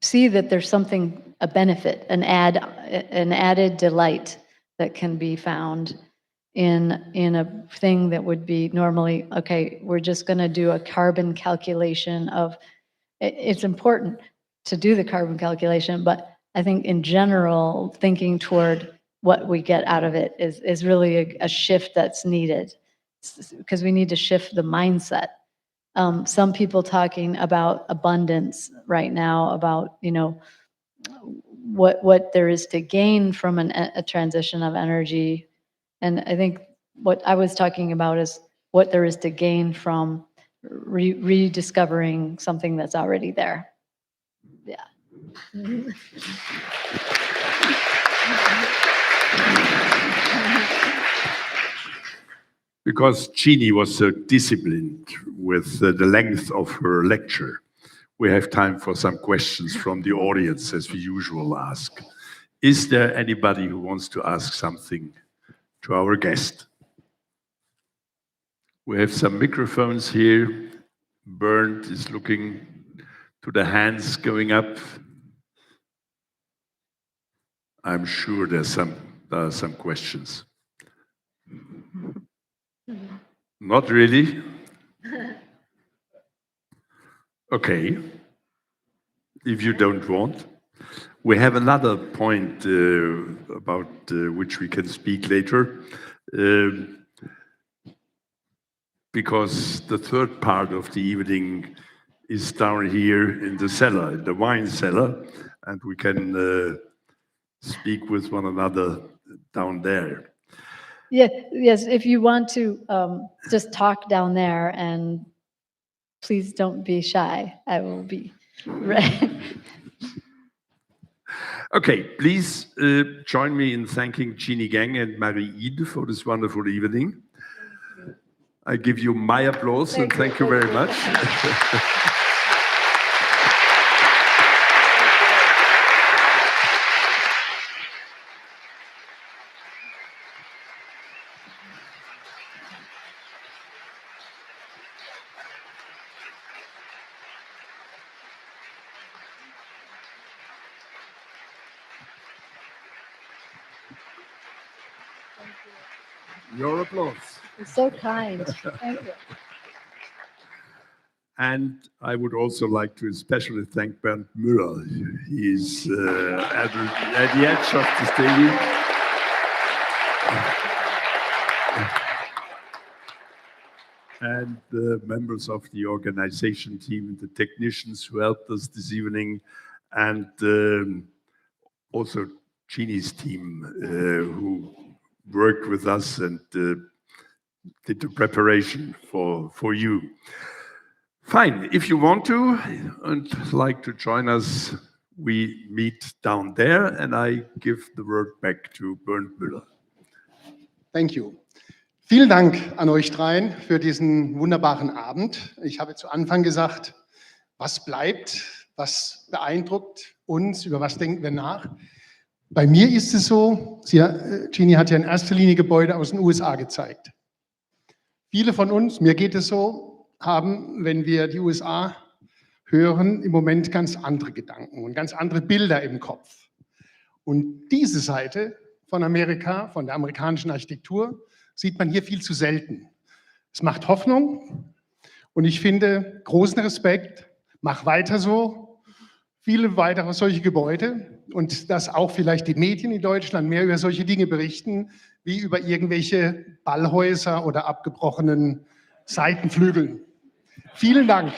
see that there's something, a benefit, an added delight that can be found in a thing that would be normally, okay, we're just going to do a carbon calculation of, it's important to do the carbon calculation, but I think in general, thinking toward what we get out of it is really a shift that's needed, because we need to shift the mindset some people talking about abundance right now, about, you know, what there is to gain from a transition of energy. And I think what I was talking about is what there is to gain from rediscovering something that's already there. Yeah. Because Jeanne was so disciplined with the length of her lecture, we have time for some questions from the audience, as we usually ask. Is there anybody who wants to ask something to our guest? We have some microphones here. Bernd is looking to the hands going up. I'm sure there are some questions. Not really? Okay. If you don't want. We have another point about which we can speak later. Because the third part of the evening is down here in the cellar, in the wine cellar, and we can speak with one another down there. Yeah, yes, if you want to just talk down there, and please don't be shy. I will be right. Okay, please join me in thanking Jeanne Gang and Marie-Ide for this wonderful evening. I give you my applause and thank you very much. Your applause. You're so kind. Thank you. And I would also like to especially thank Bernd Müller. He is at the edge of the stadium. And the members of the organization team, the technicians who helped us this evening, and also Jeanne's team who worked with us and did the preparation for you. Fine, if you want to and like to join us, we meet down there, and I give the word back to Bernd Müller. Thank you. Vielen Dank an euch dreien für diesen wunderbaren Abend. Ich habe zu Anfang gesagt, was bleibt, was beeindruckt uns, über was denken wir nach. Bei mir ist es so, Jeanne hat ja in erster Linie Gebäude aus den USA gezeigt. Viele von uns, mir geht es so, haben, wenn wir die USA hören, im Moment ganz andere Gedanken und ganz andere Bilder im Kopf. Und diese Seite von Amerika, von der amerikanischen Architektur, sieht man hier viel zu selten. Es macht Hoffnung und ich finde großen Respekt, mach weiter so, viele weitere solche Gebäude und dass auch vielleicht die Medien in Deutschland mehr über solche Dinge berichten, wie über irgendwelche Ballhäuser oder abgebrochenen Seitenflügeln. Vielen Dank.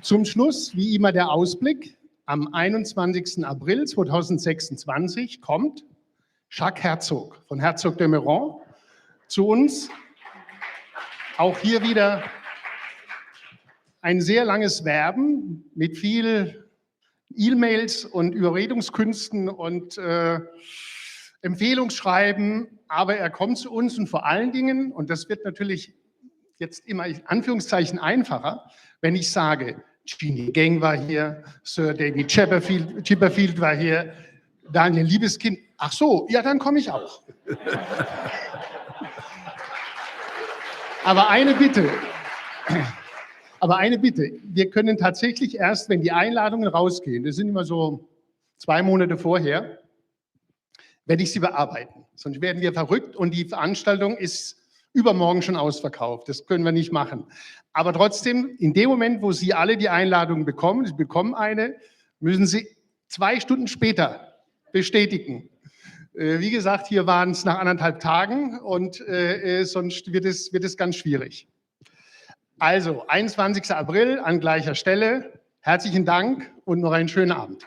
Zum Schluss, wie immer, der Ausblick. Am 21. April 2026 kommt Jacques Herzog von Herzog de Meuron zu uns. Auch hier wieder ein sehr langes Werben mit viel E-Mails und Überredungskünsten und Empfehlungsschreiben. Aber er kommt zu uns und vor allen Dingen, und das wird natürlich jetzt immer in Anführungszeichen einfacher, wenn ich sage, Jeanne Gang war hier, Sir David Chipperfield war hier, Daniel Liebeskind. Ach so, ja, dann komme ich auch. Aber eine Bitte, wir können tatsächlich erst, wenn die Einladungen rausgehen, das sind immer so 2 Monate vorher, werde ich sie bearbeiten. Sonst werden wir verrückt und die Veranstaltung ist übermorgen schon ausverkauft. Das können wir nicht machen. Aber trotzdem, in dem Moment, wo Sie alle die Einladung bekommen, Sie bekommen eine, müssen Sie 2 Stunden später bestätigen. Wie gesagt, hier waren es nach 1,5 Tagen und sonst wird es ganz schwierig. Also, 21. April an gleicher Stelle. Herzlichen Dank und noch einen schönen Abend.